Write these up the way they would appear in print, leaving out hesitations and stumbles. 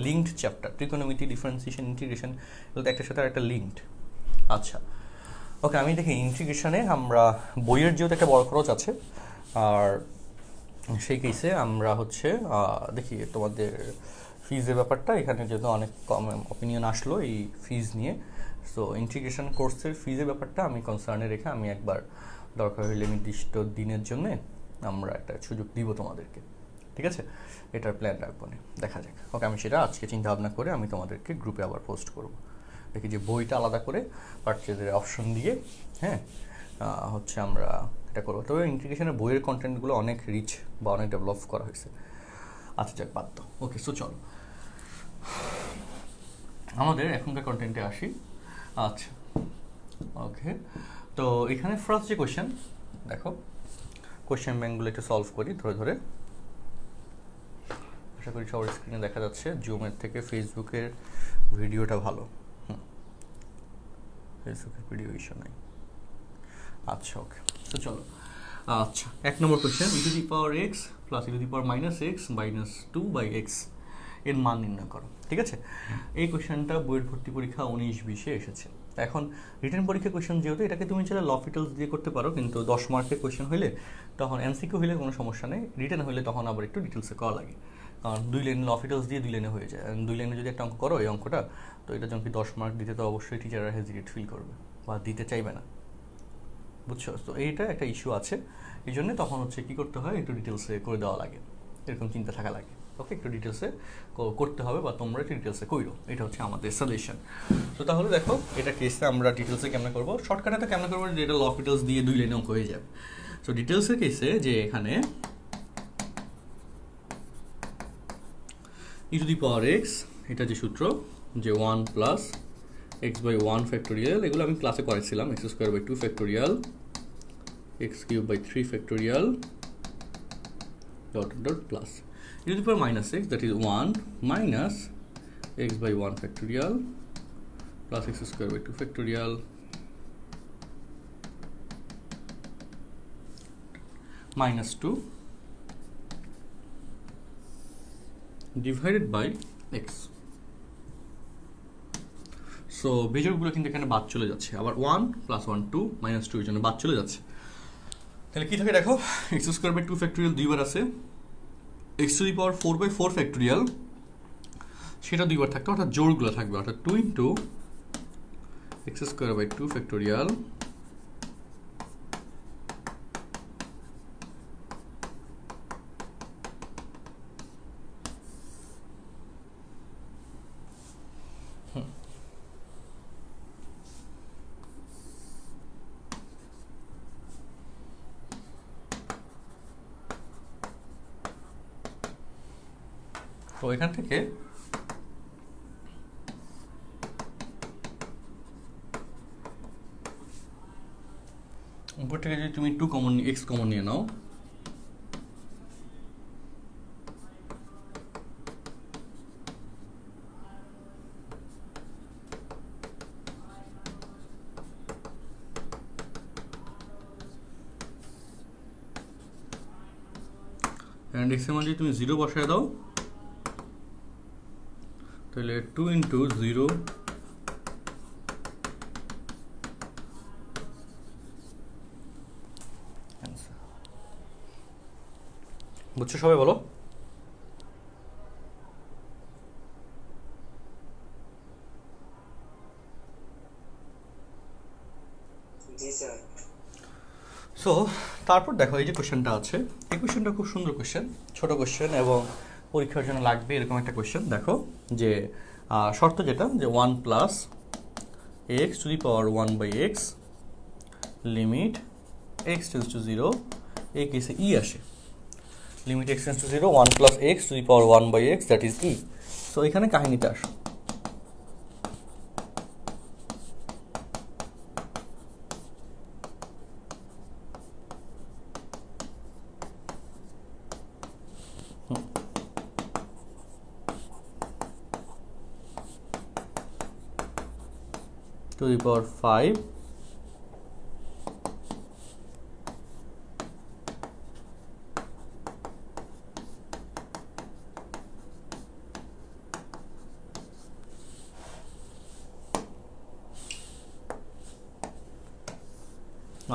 Linked chapter, ট্রিকোনোমেট্রি, differentiation, integration, এগুলো একটার সাথে একটা লিঙ্কড। আচ্ছা ওকে, আমি দেখি ইন্টিগ্রেশনে আমরা বইয়ের যেহেতু একটা বড় খরচ আছে, আর সেই কেসে আমরা হচ্ছে দেখি তোমাদের ফিজের ব্যাপারটা এখানে যেহেতু অনেক কম অপিনিয়ন আসলো এই ফিজ নিয়ে, সো ইন্টিগ্রেশন কোর্সের ফিজের ব্যাপারটা আমি কনসার্নে রেখে আমি একবার দরকার হলে নির্দিষ্ট দিনের জন্য আমরা একটা সুযোগ দিব তোমাদেরকে, ঠিক আছে? এটার প্ল্যান রাখবো না, দেখা যাক। ওকে, আমি সেটা আজকে চিন্তা ভাবনা করে আমি তোমাদেরকে গ্রুপে আবার পোস্ট করব। দেখি যে বইটা আলাদা করে পারচেজের অপশন দিয়ে হ্যাঁ হচ্ছে আমরা এটা করবো। তবে ইন্টিগ্রেশনের বইয়ের কন্টেন্টগুলো অনেক রিচ বা অনেক ডেভেলপ করা হয়েছে। আচ্ছা যাক, বাদ দাও। ওকে, সো চলো আমাদের এখনকার কন্টেন্টে আসি। আচ্ছা ওকে, তো এখানে ফার্স্ট যে কোয়েশ্চেন দেখো, কোয়েশ্চেন ব্যাঙ্কগুলো একটু সলভ করি ধরে ধরে। আশা করি সবার স্ক্রিনে দেখা যাচ্ছে। জুমের থেকে ফেসবুকের ভিডিওটা ভালো, ফেসবুকের ভিডিও ইস্যু নাই। আচ্ছা ওকে, তো চলো। আচ্ছা, 1 নম্বর question, e to the power x plus e to the power minus x minus 2/x এর মান নির্ণয় করো। ঠিক আছে, এই কোয়েশ্চেনটা বইয়ের ভর্তি পরীক্ষা 19-20-এ এসেছে। এখন রিটেন পরীক্ষা কোয়েশ্চেন যেহেতু, এটাকে তুমি চাইলে লফিটালস দিয়ে করতে পারো, কিন্তু 10 মার্কের কোয়েশ্চেন হইলে তখন এমসিকিউ হইলে কোনো সমস্যা নেই, রিটেন হইলে তখন আবার একটু ডিটেলসে করা লাগে। কারণ 2 লাইন লফিটালস দিয়ে 2 লাইনে হয়ে যায়। 2 লাইনে যদি একটা অঙ্ক করো এই অঙ্কটা, তো এটা যখন কি 10 মার্ক দিতে তো অবশ্যই টিচাররা হেজিটেট ফিল করবে বা দিতে চাইবে না, বুঝছো? তো এইটা একটা ইস্যু আছে, এই জন্য তখন হচ্ছে কী করতে হয়, একটু ডিটেলসে করে দেওয়া লাগে, এরকম চিন্তা থাকা লাগে। ওকে, একটু ডিটেলসে করতে হবে বা তোমরা একটু ডিটেলসে কইরো, এটা হচ্ছে আমাদের সাজেশন। তো তাহলে দেখো এটা কেসে আমরা ডিটেলসে কেমন করবো, শর্টকাটে তো কেমন করবো, যেটা লফিটালস দিয়ে 2 লাইনে অঙ্ক হয়ে যাবে। সো ডিটেলসের কেসে যে এখানে e to the power x, এটা যে সূত্র যে 1 প্লাস x বাই 1 ফ্যাক্টোরিয়াল, এগুলো আমি ক্লাসে করেছিলাম, x square by 2 factorial, x cube by 3 factorial dot dot plus e to the power minus x, that is 1 minus x by 1 factorial plus x square by 2 factorial minus 2 divided by x. So বেজোড়গুলো কিন্তু এখানে বাদ চলে যাচ্ছে, আবার 1 plus 1 2 minus 2 এর জন্য বাদ চলে যাচ্ছে। তাহলে কি থাকে দেখো, x স্কোয়ার বাই 2 ফ্যাক্টোরিয়াল দুইবার আছে, x to the power 4 by 4 factorial সেটা দুইবার থাকবে, অর্থাৎ জোড়গুলো থাকবে, অর্থাৎ 2 into x square by 2 factorial তো এখান থেকে উপর থেকে যদি তুমি 2 কমন x কমন নিয়ে নাও, and x এর মান যদি তুমি 0 বসায় দাও, তাহলে 2 ইন্টু 0 বুঝছো সবাই, বলো? সো তারপর দেখো এই যে কোয়েশ্চেনটা আছে, এই কোয়েশ্চেনটা খুব সুন্দর কোয়েশ্চেন, ছোট কোয়েশ্চেন এবং পরীক্ষার জন্য লাগবে এরকম একটা কোয়েশ্চেন। দেখো যে শর্ত যেটা, যে 1 plus x to the power 1 by x limit x tends to 0, এই কেসে ই আসে, limit x tends to 0 1 plus x to the power 1 by x, that is e. So এখানে কাহিনীতে আসো, to the power 5 to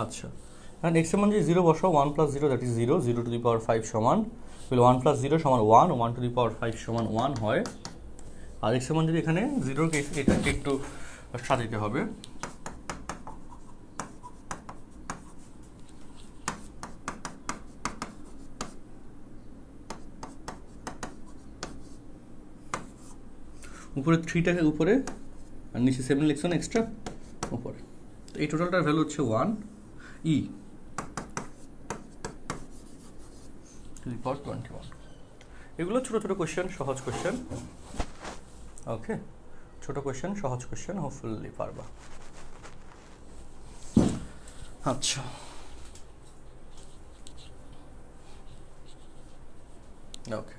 আচ্ছা, and x এর মান যে 0 বসাও, 1 + 0 that is 0, 0 to the power 5 সমান, তাহলে 1 + 0 সমান 1, 1 টু দি পাওয়ার 5 সমান 1 হয়। আর এক্স এর মান যদি এখানে 0 কেস, এটাকে একটু সাজাতে হবে। উপরে 3টাকে উপরে আর নিচে 7 লিখছেন এক্সট্রা উপরে, তো এই টোটালটার ভ্যালু হচ্ছে 1 ই টু দি পাওয়ার 21। এগুলো ছোটো ছোটো কোয়েশ্চেন, সহজ কোয়েশ্চেন। ওকে, ছোটো কোয়েশ্চেন, সহজ কোয়েশ্চেন, হোপফুলি পারবা। আচ্ছা, ওকে,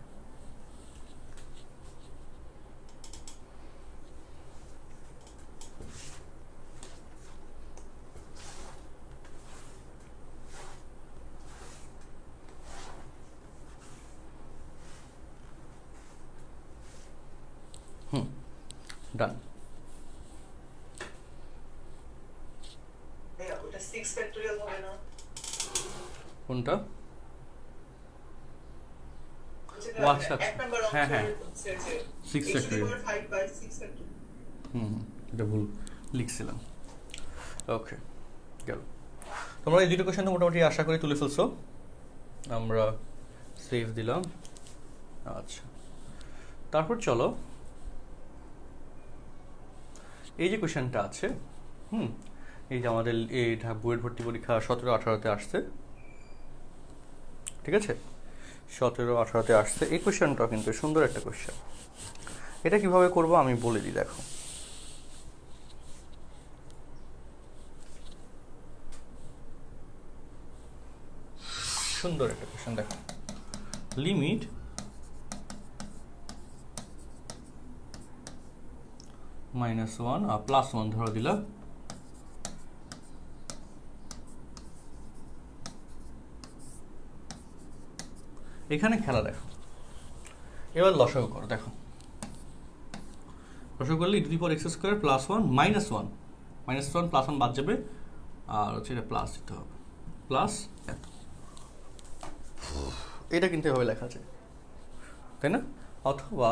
ডান। কোনটা? আচ্ছা, হ্যাঁ হ্যাঁ, 6 ফ্যাক্টরিয়াল। এটা ভুল লিখছিলাম। ওকে, গেল। তোমরা এই দুটো কোয়েশ্চেন তো মোটামুটি আশা করি তুলে ফেলছো, আমরা সেভ দিলাম। আচ্ছা, তারপর চলো এই যে কোয়েশ্চেনটা আছে, এই যে আমাদের এই বুয়েট ভর্তি পরীক্ষা 17-18-তে আসছে, ঠিক আছে, 17-18-তে আসছে। এই কোয়েশ্চেনটাও কিন্তু সুন্দর একটা কোয়েশ্চেন। এটা কিভাবে করবো আমি বলে দিই, দেখো। সুন্দর একটা কোয়েশ্চেন, দেখো। লিমিট -1 আর +1 ধরে দিলাম, এখানে খেলা দেখো। এবার লসাগু করো, দেখো। লসাগু করলে e⁴ x² +1 -1, -1 +1 বাদ যাবে, আর হচ্ছে এটা প্লাস দিতে হবে, প্লাস এত। এটা কিন্তু এভাবে লেখা আছে, তাই না? অথবা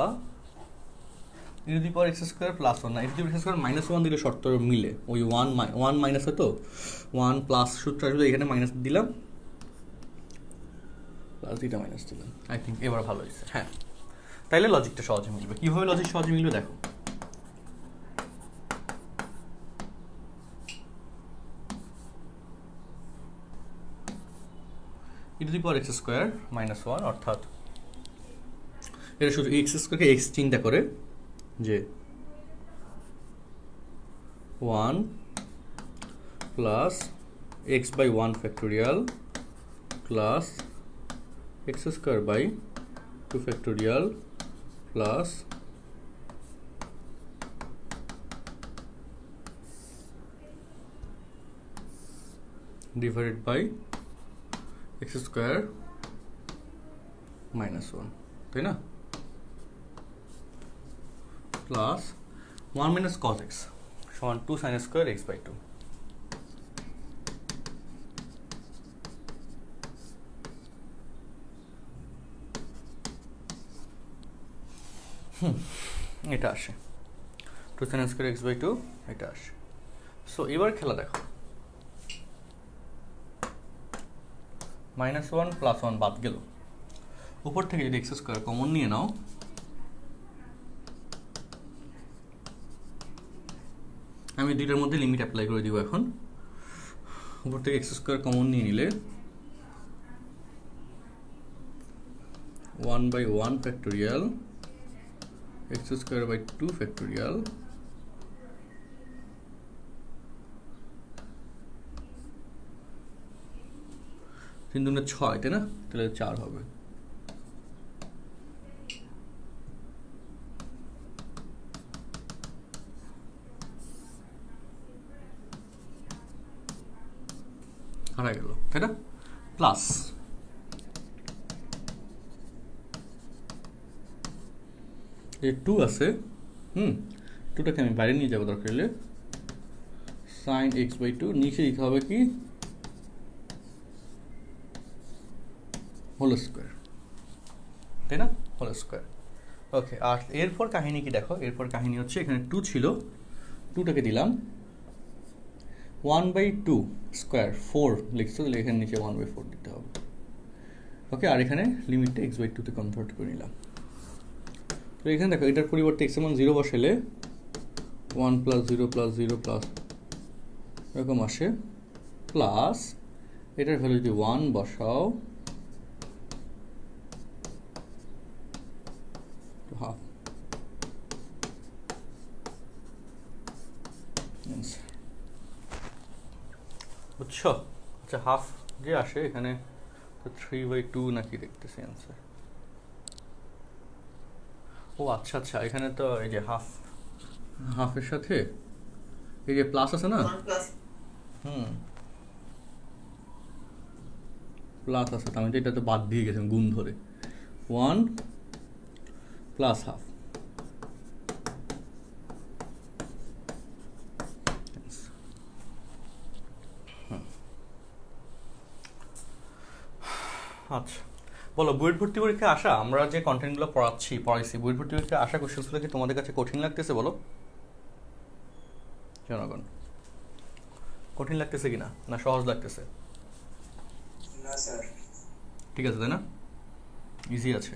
e⁴ x² +1 না, e⁴ x² -1 দিলে শর্ত মিলে, ওই 1 মাইনাস হতো, 1 প্লাস সূত্র আসলে এখানে মাইনাস দিলাম, প্লাস দুইটা মাইনাস দিলাম। আই থিঙ্ক এবার ভালো হয়েছে। হ্যাঁ, তাইলে লজিকটা সহজে মিলবে। কীভাবে লজিক সহজে মিলবে দেখো। e⁴ x² -1 অর্থাৎ এটা শুধু x² কে x চিন্তা করে যে 1 plus x/1 factorial plus x² / 2 factorial plus divided by x² -1, তাই না? প্লাস 1 - cos x সমান 2 sin² x/2। এটা আসে 2 sin² x/2, এটা আসে। সো এবার খেলা দেখো, -1 + 1 বাদ গেল, উপর থেকে যদি x² কমন নিয়ে নাও, আমি দুইটার মধ্যে লিমিট অ্যাপ্লাই করে দিব এখন। উপর থেকে x² কমন নিয়ে নিলে 1/1 ফ্যাক্টোরিয়াল x² / 2 ফ্যাক্টোরিয়াল তিন দুগুণে 6, তাই না? তাহলে 4 হবে। হারা গেল, তাই না? প্লাস এই 2 আছে, 2টাকে আমি বাইরে নিয়ে যাবো দরকার হলে, sin x/2 নিচে দিতে হবে কি হোল স্কোয়ার, তাই না? Whole square. ওকে, আর এরপর কাহিনী কি দেখো, এরপর কাহিনী হচ্ছে এখানে 2 ছিল, 2টাকে দিলাম 1/2 স্কোয়ার 4 লিখছো, তাহলে এখানে নিচে 1/4 দিতে হবে। ওকে, আর এখানে লিমিটটা x/2 তে কনভার্ট করে নিলাম। তো এখানে দেখো এটার পরিবর্তে x এর মান 0 বসালে 1 + 0 + 0 প্লাস এরকম আসে, প্লাস এটার ভ্যালু যদি 1 বসাও হাফ, বুঝছো? আচ্ছা, হাফ যে আসে এখানে 3/2 নাকি দেখতেছি অ্যান্সার। ও আচ্ছা আচ্ছা, এখানে তো এই যে হাফের সাথে এই যে প্লাস আছে না, প্লাস আছে, আমি তো এটা তো বাদ দিয়ে গেছিলাম গুণ ধরে, 1 + হাফ। আচ্ছা, বলো বুয়েট ভর্তি পরীক্ষায় আসা আমরা যে কন্টেন্টগুলো পড়াইছি বুয়েট ভর্তি পরীক্ষায় আসা কোশ্চেনগুলো কি তোমাদের কাছে কঠিন লাগতেছে? বলো জনগণ, কঠিন লাগতেছে কিনা, না সহজ লাগতেছে? না স্যার, ঠিক আছে, তাই না? ইজি আছে।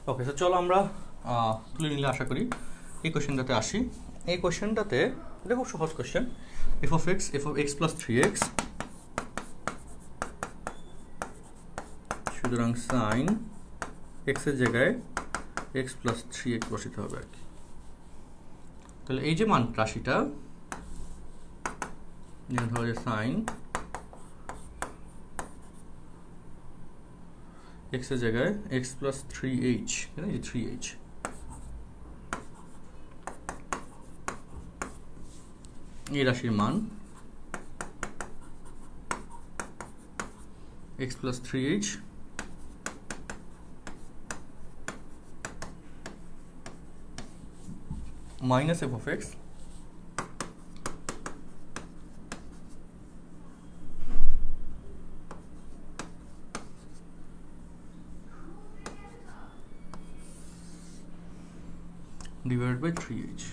ওকে, তো চলো আমরা তুলে নিলে আশা করি। এই কোশ্চেনটাতে আসি। এই কোশ্চেনটাতে দেখো সহজ কোশ্চেন, f(x) + 3x, সুতরাং সাইন x এর জায়গায় x + 3x বসাতে হবে আর কি। তাহলে এই যে মান রাশিটা, ধরো যে সাইন x এর জায়গায় x + 3h, তাই না? 3h, এই রাশির মান x + 3h minus f(x) divided by 3h।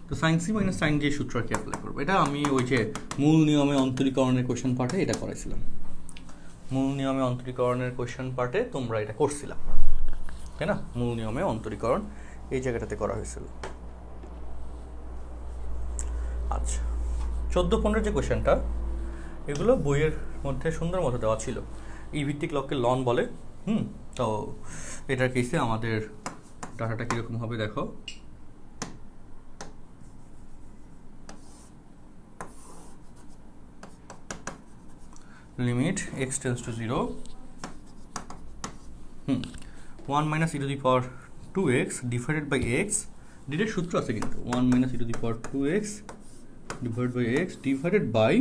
তো sin c - sin d সূত্র কি অ্যাপ্লাই করব? এটা আমি ওই যে মূল নিয়মে অন্তরীকরণের কোশ্চেন পার্টে এটা করাইছিলাম। মূল নিয়মে অন্তরীকরণের কোশ্চেন পার্টে তোমরা এটা করছিলাম, তাই না? মূল নিয়মে অন্তরীকরণ এই জায়গাটাতে করা হয়েছিল। আচ্ছা, 14-15 যে কোশ্চেনটা, এগুলো বইয়ের মধ্যে সুন্দর মতো দেওয়া ছিল। ই ভিত্তিক লককে লন বলে। তো এটার কেসে আমাদের ডাটাটা কীরকম হবে দেখো। Limit x tends to 0, 1 - e⁻²x divided by x, direct সূত্র আছে কিন্তু, 1 - e⁻²x divided by x divided by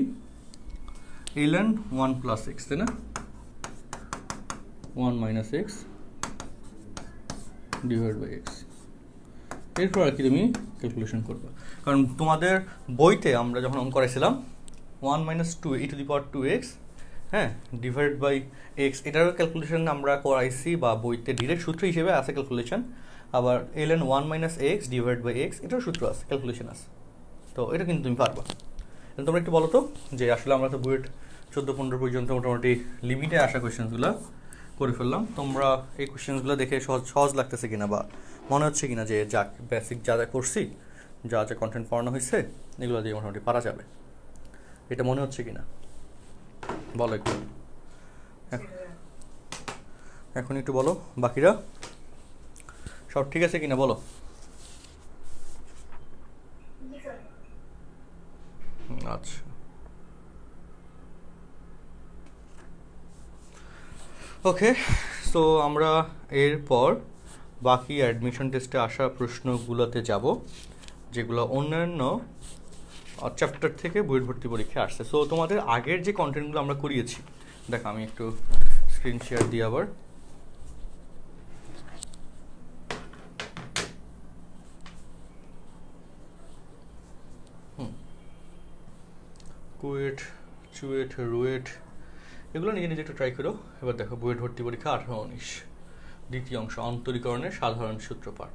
ln 1 + x, তাই না? 1 - x ডিভাইড বাই x। এরপর আর কি তুমি ক্যালকুলেশন করবে, কারণ তোমাদের বইতে আমরা যখন অঙ্ক করেছিলাম 1 - 2 e⁻²x, হ্যাঁ, ডিভাইড বাই x, এটারও ক্যালকুলেশন আমরা করাইছি, বা বইতে ডিরেক্ট সূত্র হিসেবে আছে ক্যালকুলেশন। আবার ln 1 - x divide by x, এটারও সূত্র আছে, ক্যালকুলেশন আছে। তো এটা কিন্তু তুমি পারবা। তোমরা একটু বলো তো যে আসলে আমরা তো বুয়েট 14-15 পর্যন্ত মোটামুটি লিমিটে আসা কোয়েশ্চেনগুলো করে ফেললাম। তোমরা এই কোয়েশ্চেনগুলো দেখে সহজ লাগতেছে কিনা, বা মনে হচ্ছে কিনা যে যা বেসিক যা করছি, যা কন্টেন্ট পড়ানো হয়েছে, এগুলো দিয়ে মোটামুটি পারা যাবে, এটা মনে হচ্ছে কিনা বলো একটু। এখন একটু বলো বাকিরা সব ঠিক আছে কিনা বলো। আচ্ছা, ওকে, সো আমরা এরপর বাকি অ্যাডমিশন টেস্টে আসা প্রশ্নগুলোতে যাব, যেগুলো অন্যান্য চ্যাপ্টার থেকে বুয়েট ভর্তি পরীক্ষা আসছে। সো তোমাদের আগের যে কন্টেন্টগুলো আমরা করিয়েছি, দেখো আমি একটু স্ক্রিন শেয়ার দিই আবার। কুয়েট, চুয়েট, রুয়েট এগুলো নিজে নিজে একটু ট্রাই করো। এবার দেখো বুয়েট ভর্তি পরীক্ষা 18-19 দ্বিতীয় অংশ অন্তরীকরণের সাধারণ সূত্রপাঠ।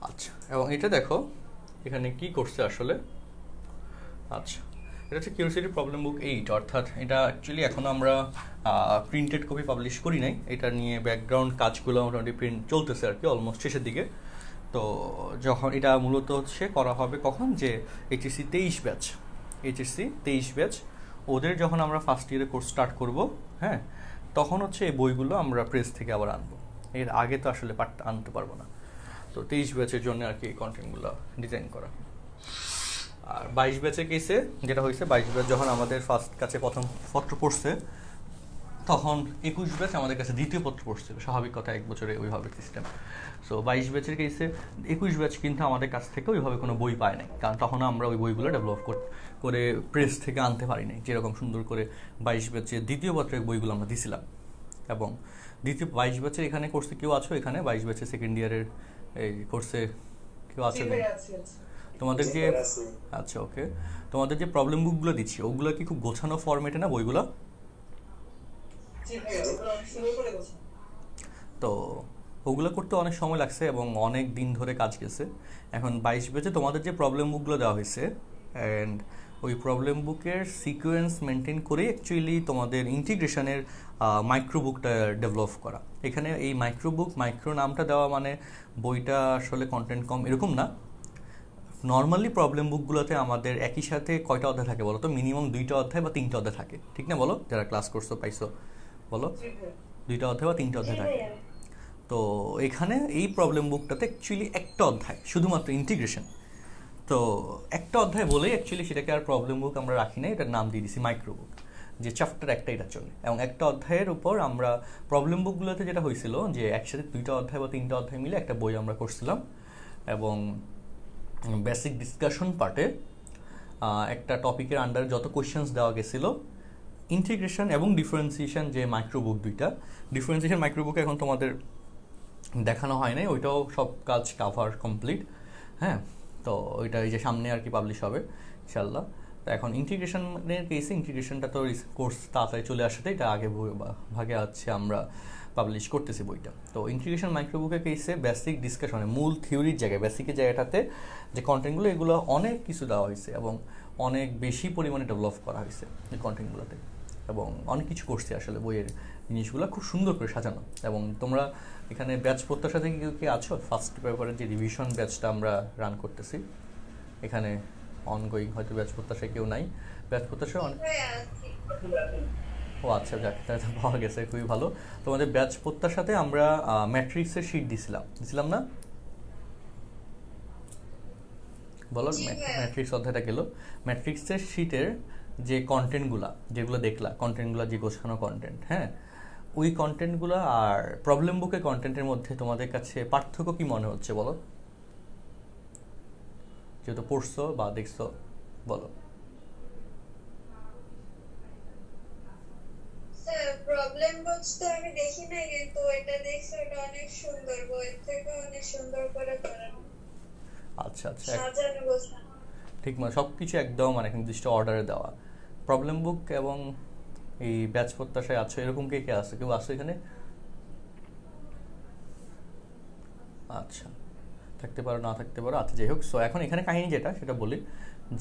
আচ্ছা, এবং এটা দেখো এখানে কি করছে আসলে। আচ্ছা, এটা হচ্ছে কিউরিওসিটি প্রবলেম বুক 8, অর্থাৎ এটা অ্যাকচুয়ালি এখনও আমরা প্রিন্টেড কপি পাবলিশ করি নাই। এটা নিয়ে ব্যাকগ্রাউন্ড কাজগুলো মোটামুটি প্রিন্ট চলতেছে আর কি, অলমোস্ট শেষের দিকে। তো যখন এটা মূলত হচ্ছে করা হবে কখন, যে এইচএসসি 23 ব্যাচ ওদের যখন আমরা ফার্স্ট ইয়ারে কোর্স স্টার্ট করব, হ্যাঁ, তখন হচ্ছে এই বইগুলো আমরা প্রেস থেকে আবার আনবো। এর আগে তো আসলে আনতে পারবো না। তো 23 ব্যাচের জন্য আর কি এই কন্টেন্টগুলো ডিজাইন করা। আর 22 ব্যাচের কেসে যেটা হয়েছে, 22 ব্যাচ যখন আমাদের ফার্স্ট কাছে প্রথম পত্র পড়ছে, তখন 21 ব্যাচ আমাদের কাছে দ্বিতীয় পত্র পড়ছিল। স্বাভাবিক কথা, এক বছরে ওইভাবে সিস্টেম। সো 22 ব্যাচের কেসে 21 ব্যাচ কিন্তু আমাদের কাছ থেকে ওইভাবে কোনো বই পায় নাই, কারণ তখন আমরা ওই বইগুলো ডেভেলপ করে প্রেস থেকে আনতে পারি নাই, যেরকম সুন্দর করে 22 ব্যাচের দ্বিতীয় পত্রের বইগুলো আমরা দিছিলাম। এবং 22 ব্যাচের এখানে কোর্সে কেউ আছো? এখানে 22 ব্যাচের সেকেন্ড ইয়ারের এই কোর্সে কেউ আছে? তোমাদের যে আচ্ছা ওকে, তোমাদের যে প্রবলেম বুকগুলো দিচ্ছি ওগুলো কি খুব গোছানো ফরম্যাটে না বইগুলো? তো ওগুলো করতে অনেক সময় লাগছে এবং অনেক দিন ধরে কাজ গেছে। এখন 22 ব্যাচে তোমাদের যে প্রবলেম বুকগুলো দেওয়া হয়েছে, অ্যান্ড ওই প্রবলেম বুকের সিকোয়েন্স মেনটেন করে অ্যাকচুয়ালি তোমাদের ইন্টিগ্রেশনের মাইক্রো বুকটা ডেভেলপ করা। এখানে এই মাইক্রো নামটা দেওয়া মানে বইটা আসলে কন্টেন্ট কম এরকম না। নর্মালি প্রবলেম বুকগুলোতে আমাদের একই সাথে কয়টা অধ্যায় থাকে বলো তো? মিনিমাম 2টা অধ্যায় বা 3টা অধ্যায় থাকে, ঠিক না বলো? যারা ক্লাস করছো পাইছো বলো, 2টা অধ্যায় বা 3টা অধ্যায় থাকে। তো এখানে এই প্রবলেম বুকটাতে অ্যাকচুয়ালি একটা অধ্যায় শুধুমাত্র ইন্টিগ্রেশন। তো একটা অধ্যায় বলেই অ্যাকচুয়ালি সেটাকে আর প্রবলেম বুক আমরা রাখি না, এটার নাম দিয়ে দিছি মাইক্রো বুক, যে চ্যাপ্টার একটা এটার জন্য। এবং একটা অধ্যায়ের উপর আমরা প্রবলেম বুকগুলোতে যেটা হয়েছিল যে একসাথে 2টা অধ্যায় বা 3টা অধ্যায় মিলে একটা বই আমরা করছিলাম। এবং বেসিক ডিসকাশন পার্টে একটা টপিকের আন্ডারে যত কোয়েশ্চেন্স দেওয়া গেছিলো, ইন্টিগ্রেশন এবং ডিফারেন্সিয়েশন যে মাইক্রো বুক দুইটা, ডিফারেন্সিয়েশন মাইক্রো বুকে এখন তোমাদের দেখানো হয় নাই, ওইটাও সব কাজ কাভার কমপ্লিট। হ্যাঁ, তো ওইটা এই যে সামনে আর কি পাবলিশ হবে ইনশাল্লাহ। তো এখন ইন্টিগ্রেশনের কেসে ইন্টিগ্রেশনটা তো কোর্স তাড়াতাড়ি চলে আসাতে এটা আগে ভাগে হচ্ছে আমরা পাবলিশ করতেছি বইটা। তো ইন্টিগ্রেশন মাইক্রোবুকের কেসে বেসিক ডিসকাশনে মূল থিওরির জায়গায় বেসিকের জায়গাটাতে যে কন্টেন্টগুলো এগুলো অনেক কিছু দেওয়া হয়েছে এবং অনেক বেশি পরিমাণে ডেভেলপ করা হয়েছে এই কন্টেন্টগুলোতে, এবং অনেক কিছু করছে আসলে বইয়ের জিনিসগুলো খুব সুন্দর করে সাজানো। এবং তোমরা এখানে ব্যাচ প্রত্যাশা থেকে কেউ কি আছো? ফার্স্ট পেপারের যে রিভিশন ব্যাচটা আমরা রান করতেছি এখানে অনগোয়িং, হয়তো ব্যাচ প্রত্যাশায় কেউ নাই। ব্যাচ প্রত্যাশা ও আচ্ছা, যাক তাহলে তো পাওয়া গেছে, খুবই ভালো। তোমাদের ব্যাচ প্রত্যাশাতে আমরা ম্যাট্রিক্সের শিট দিছিলাম না বলো? ম্যাট্রিক্স অধ্যায়টা গেল। ম্যাট্রিক্সের শিটের যে কন্টেন্টগুলা যেগুলো দেখলা, কন্টেন্টগুলো যে গোছানো কন্টেন্ট, হ্যাঁ, ওই কন্টেন্টগুলো আর প্রবলেম বুকের কন্টেন্টের মধ্যে তোমাদের কাছে পার্থক্য কি মনে হচ্ছে বলো? যেহেতু পড়ছো বা দেখছো, বলো। প্রবলেম বুকস তো আমি দেখি না, কিন্তু এটা দেখছি, এটা অনেক সুন্দর, বই থেকে অনেক সুন্দর করে করানো। আচ্ছা আচ্ছা, সাজানো গোছানো ঠিক, মানে সব কিছু একদম মানে নির্দিষ্ট অর্ডারে দেওয়া। প্রবলেম বুক এবং এই ব্যাচ প্রত্যাশায় আছো এরকম কে কে আছে? কেউ আসো এখানে? আচ্ছা, থাকতে পারো না থাকতে পারো, আচ্ছা যাই হোক। সো এখন এখানে কাহিনী যেটা সেটা বলি,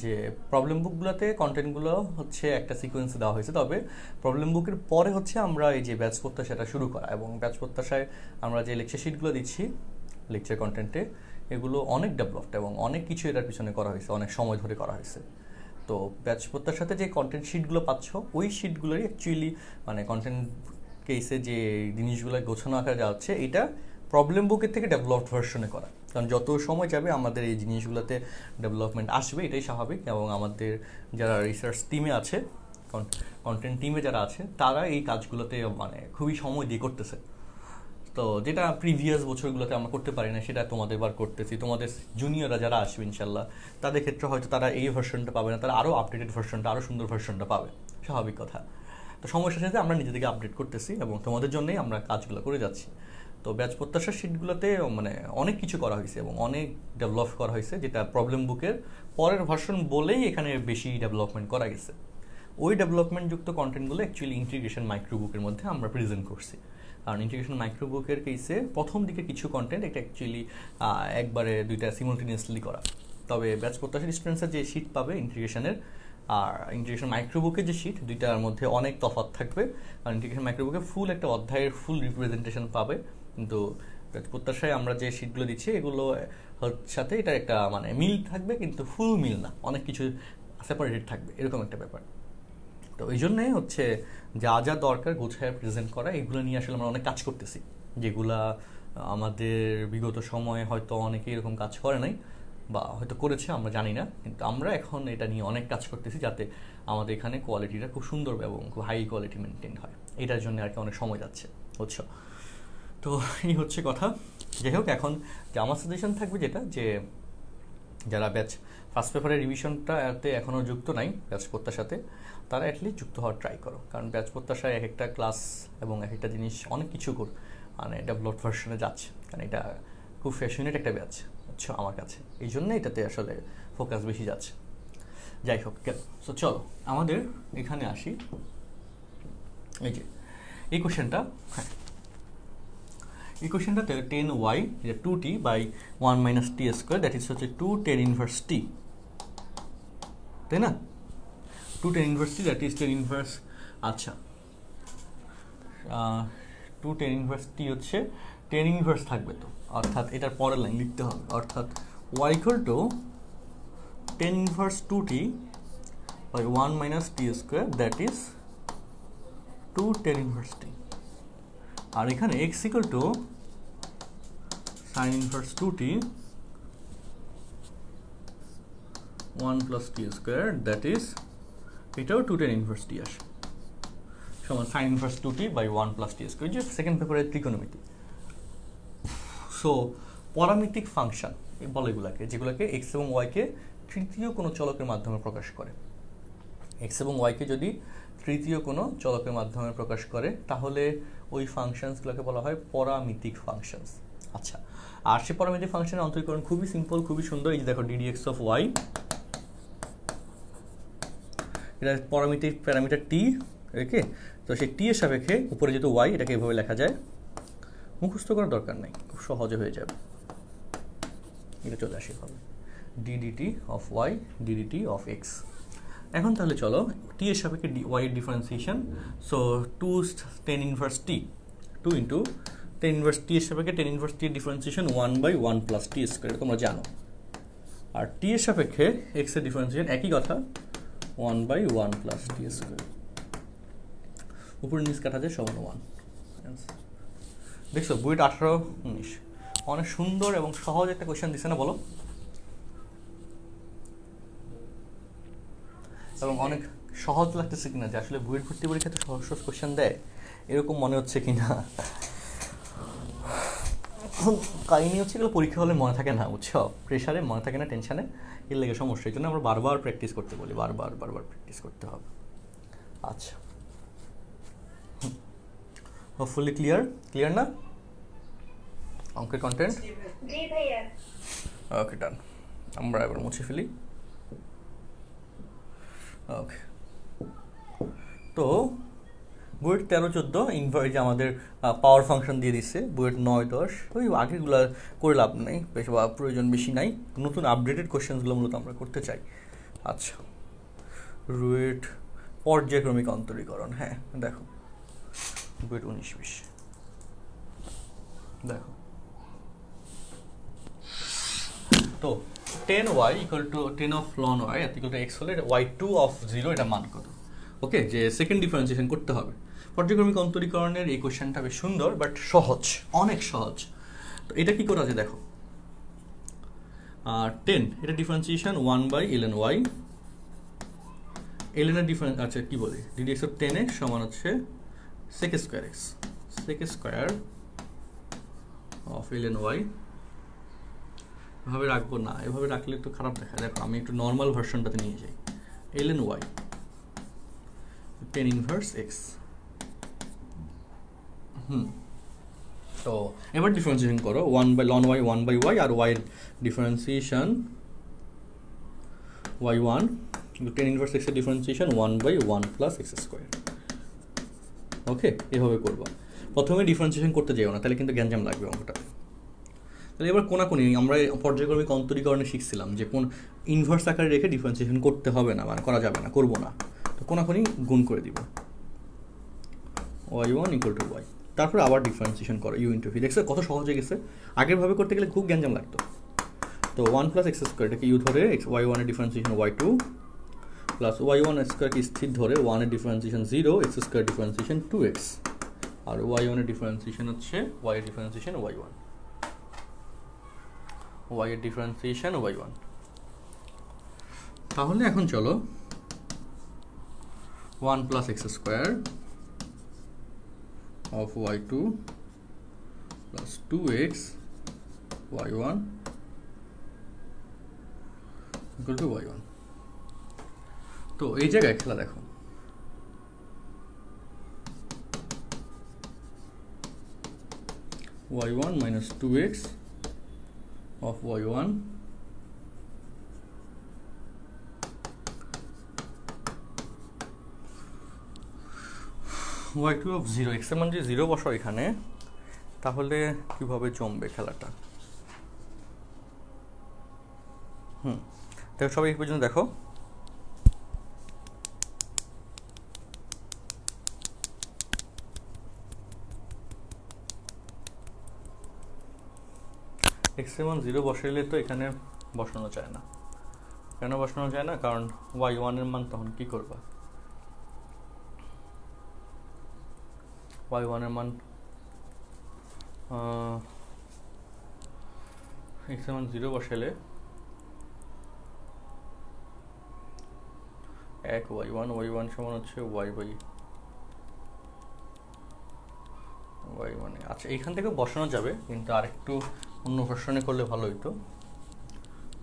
যে প্রবলেম বুকগুলোতে কন্টেন্টগুলো হচ্ছে একটা সিকোয়েন্সে দেওয়া হয়েছে, তবে প্রবলেম বুকের পরে হচ্ছে আমরা এই যে ব্যাচ প্রত্যাশাটা শুরু করা। এবং ব্যাচ প্রত্যাশায় আমরা যে লেকচার শিটগুলো দিচ্ছি লেকচার কন্টেন্টে, এগুলো অনেক ডেভেলপড এবং অনেক কিছু এটার পিছনে করা হয়েছে, অনেক সময় ধরে করা হয়েছে। তো ব্যাচ প্রত্যাশাতে যে কন্টেন্ট শিটগুলো পাচ্ছ ওই শিটগুলোরই অ্যাকচুয়ালি মানে কন্টেন্ট কেসে যে জিনিসগুলো গোছানো আকারে যাচ্ছে, এটা প্রবলেম বুকের থেকে ডেভেলপড ভার্সনে করা। কারণ যত সময় যাবে আমাদের এই জিনিসগুলোতে ডেভেলপমেন্ট আসবে, এটাই স্বাভাবিক। এবং আমাদের যারা রিসার্চ টিমে আছে, কন্টেন্ট টিমে যারা আছে, তারা এই কাজগুলোতে মানে খুবই সময় দিয়ে করতেছে। তো যেটা প্রিভিয়াস বছরগুলোতে আমরা করতে পারি না, সেটা তোমাদের বার করতেছি। তোমাদের জুনিয়ররা যারা আসবে ইনশাল্লাহ, তাদের ক্ষেত্রে হয়তো তারা এই ভার্সনটা পাবে না, তারা আরও আপডেটেড ভার্সনটা, আরও সুন্দর ভার্সনটা পাবে, স্বাভাবিক কথা। তো সমস্যার সাথে আমরা নিজেদেরকে আপডেট করতেছি এবং তোমাদের জন্যই আমরা কাজগুলো করে যাচ্ছি। তো ব্যাচ প্রত্যাশার শিটগুলোতে মানে অনেক কিছু করা হয়েছে এবং অনেক ডেভেলপ করা হয়েছে, যেটা প্রবলেম বুকের পরের ভার্সন বলেই এখানে বেশি ডেভেলপমেন্ট করা গেছে। ওই ডেভেলপমেন্টযুক্ত কন্টেন্টগুলো অ্যাকচুয়ালি ইন্টিগ্রেশন মাইক্রোবুকের মধ্যে আমরা প্রেজেন্ট করছি। কারণ ইন্টিগ্রেশন মাইক্রোবুকের কেসে প্রথম দিকে কিছু কন্টেন্ট এটা অ্যাকচুয়ালি একবারে দুইটা সিমultaneously করা। তবে ব্যাচ প্রত্যাশার স্টুডেন্টসরা যে শিট পাবে ইন্টিগ্রেশনের আর ইন্টিগ্রেশন মাইক্রোবুকের যে শিট, দুইটার মধ্যে অনেক তফাৎ থাকবে। কারণ ইন্টিগ্রেশন মাইক্রোবুকে ফুল একটা অধ্যায়ের ফুল রিপ্রেজেন্টেশন পাবে, কিন্তু ব্যাচ প্রত্যাশায় আমরা যে শিটগুলো দিচ্ছি এগুলো সাথে এটা একটা মানে মিল থাকবে, কিন্তু ফুল মিল না, অনেক কিছু সেপারেটেড থাকবে, এরকম একটা ব্যাপার। তো এই জন্যে হচ্ছে যা যা দরকার গোছায় প্রেজেন্ট করা, এগুলো নিয়ে আসলে আমরা অনেক কাজ করতেছি, যেগুলা আমাদের বিগত সময়ে হয়তো অনেকে এরকম কাজ করে নাই বা হয়তো করেছে আমরা জানি না, কিন্তু আমরা এখন এটা নিয়ে অনেক কাজ করতেছি যাতে আমাদের এখানে কোয়ালিটিটা খুব সুন্দর এবং খুব হাই কোয়ালিটি মেনটেন হয়। এটার জন্য আর কি অনেক সময় যাচ্ছে, বুঝছো? তো এই হচ্ছে কথা। যাই হোক, এখন যে আমার সাজেশন থাকবে যেটা, যে যারা ব্যাচ ফার্স্ট পেপারের রিভিশনটাতে এখনও যুক্ত নাই ব্যাচ প্রত্যাশাতে, তারা অ্যাটলিস্ট যুক্ত হওয়ার ট্রাই করো। কারণ ব্যাচ প্রত্যাশায় এক একটা ক্লাস এবং এক একটা জিনিস অনেক কিছু মানে ডেভেলপড ভার্সনে যাচ্ছে, কারণ এটা খুব ফ্যাশনেট একটা ব্যাচ, বুঝছো, আমার কাছে। এই জন্য এটাতে আসলে ফোকাস বেশি যাচ্ছে। যাই হোক, সো চলো আমাদের এখানে আসি। এই যে এই কোশ্চেনটা, হ্যাঁ, এই কোশ্চেনটাতে 10y 2t by 1 minus t square, that is হচ্ছে 2 tan ইনভার্স টি, তাই না? 2 tan inverse t, that is 10 inverse, আচ্ছা 2 tan ইনভার্স টি হচ্ছে 10 ইনভার্স থাকবে, তো অর্থাৎ এটার পরের লাইন লিখতে হবে, অর্থাৎ y equal to 10 inverse 2t by 1 minus t square, that is 2 tan inverse t. আর এখানে x equal to sin inverse 2t 1 plus t square, that is এটাও 2 tan ইনভার্স টি আসে, সমান sin inverse 2t by 1 plus t square, যে second পেপারের ত্রিকোণমিতি। So পরামিতিক function বলে এগুলাকে, যেগুলোকে এক্স এবং ওয়াইকে তৃতীয় কোনো চলকের মাধ্যমে প্রকাশ করে। এক্স এবং ওয়াইকে যদি তৃতীয় কোনো চলকের মাধ্যমে প্রকাশ করে, তাহলে ওই ফাংশনসগুলোকে বলা হয় পরামিতিক ফাংশনস। আচ্ছা, আর সে পরামিতিক ফাংশনের অন্তরীকরণ খুবই সিম্পল, খুবই সুন্দর। এই যে দেখো, ddx অফ ওয়াই, এটা প্যারামিটার টি, ওকে? তো সেই টি এর সাপেক্ষে উপরে যেহেতু ওয়াই, এটাকে এভাবে লেখা যায়, মুখস্থ করার দরকার নেই, খুব সহজে হয়ে যাবে, এটা চলে আসে হবে ddt of y ddt of x. এখন তাহলে চলো টি এর সাপেক্ষে ওয়াই এর differentiation. So 2 tan inverse t, 2 into tan inverse t এর সাপেক্ষে tan ইনভার্স টি এর differentiation 1 by 1 plus t square, তোমরা জানো। আর টি এর সাপেক্ষে এক্স এর ডিফারেন্সিয়েশন একই কথা, 1 বাই 1 প্লাস টি স্কোয়ার, উপরে নিচ কাটা যায় সমান 1। দেখছো বইটা 18-19 অনেক সুন্দর এবং সহজ একটা কোয়েশ্চেন দিছে না, বলো? এবং অনেক সহজ লাগতেছে কিনা, যে আসলে বইয়ের ভর্তি পরীক্ষাতে সহজ সহজ কোয়েশ্চেন দেয় এরকম মনে হচ্ছে কিনা। কাহিনী হচ্ছে এগুলো পরীক্ষা হলে মনে থাকে না, বুঝছো, প্রেশারে মনে থাকে না, টেনশনে, এর লেগে সমস্যা। এই জন্য আমরা বারবার প্র্যাকটিস করতে বলি, বারবার প্র্যাকটিস করতে হবে। আচ্ছা, হোপফুলি ক্লিয়ার না অঙ্কের কন্টেন্ট? জি ভাইয়া। ওকে, ডান। আমরা এবার মুছে ফেলি। ওকে, তো বুয়েট 13-14 ইনভার্স যে আমাদের পাওয়ার ফাংশন দিয়ে দিচ্ছে, বুয়েট 9-10, ওই আগেগুলো করে লাভ নেই, বেশ বা প্রয়োজন বেশি নাই, নতুন আপডেটেড কোয়েশ্চেনগুলো মূলত আমরা করতে চাই। আচ্ছা, রুয়েট পর্যায়ক্রমিক অন্তরীকরণ, হ্যাঁ দেখো বুয়েট 19-20 দেখো, তো 10y equal to 10 of ln y equal two x হলে y2 অফ 0 এটা মান কত? ওকে, যে সেকেন্ড ডিফারেন্সিয়েশন করতে হবে। পর্যায়ক্রমিক অন্তরীকরণের এই কোশ্চেনটা বেশ সুন্দর, বাট সহজ, অনেক সহজ। তো এটা কি করা আছে দেখো, 10 এটা differentiation 1 by ln y, ln এর ডিফারেন্স, আচ্ছা কি বলি, ddx অফ 10x সমান হচ্ছে sec square x, sec square of ln y। এভাবে রাখবো না, এভাবে রাখলে একটু খারাপ দেখায়। দেখো আমি একটু নর্মাল ভার্সনটাতে নিয়ে যাই, ln y 10 ইনভার্স x, তো এবার ডিফারেন্সিয়েশন করো 1 by ln y 1 by y আর ওয়াই এর differentiation y1 tan inverse x এর differentiation 1 by 1 plus x square. Okay, এভাবে করবো। প্রথমে ডিফারেন্সিয়েশন করতে যাও না, তাহলে কিন্তু গ্যাঞ্জাম লাগবে অঙ্কটা। তাহলে এবার কোনাকুনি আমরা পর্যায়ক্রমিক অন্তরীকরণে শিখছিলাম যে কোন ইনভার্স আকারে রেখে ডিফারেন্সিয়েশন করতে হবে না, মানে করা যাবে না, করবো না। তো কোনাকুনি গুণ করে দিব y1 ইকুয়াল টু y, তারপরে আবার ডিফারেন্সিয়েশন করো u ইন্টু ভি। দেখছো কত সহজ হয়ে গেছে? আগের ভাবে করতে গেলে খুব গ্যাঞ্জাম লাগতো। তো 1 প্লাস এক্স স্কোয়ার এটাকে ইউ ধরে y1 এর ডিফারেন্সিয়েশন y2 প্লাস y1 স্কোয়ারকে স্থির ধরে 1 এর differentiation 0, x square differentiation 2x, আর y1 এর ডিফারেন্সিয়েশন হচ্ছে y এর ডিফারেন্সিয়েশন y1, y এর ডিফারেন্সিয়েশন y1। তাহলে এখন চলো 1 plus x square of y2 plus 2x y1 equal to y1। তো এই জায়গায় খেলা দেখো, y1 minus 2x of y1 y2 of 0, x এর মান যে 0 বসাও এখানে, তাহলে কিভাবে জমবে খেলাটা? দেখো সবাই এই পর্যন্ত দেখো, x এর মান 0 বসাইলে তো এখানে বসানো যায় না। কেন বসানো যায় না? কারণ y1 এর মান তখন কি করবা? y1 এর মান x এর মান 0 বসাইলে 1 y1 সমান হচ্ছে y বাই y মানে। আচ্ছা, এইখান থেকে বসানো যাবে, কিন্তু আরেকটু অন্য ভার্সনে করলে ভালো হইতো।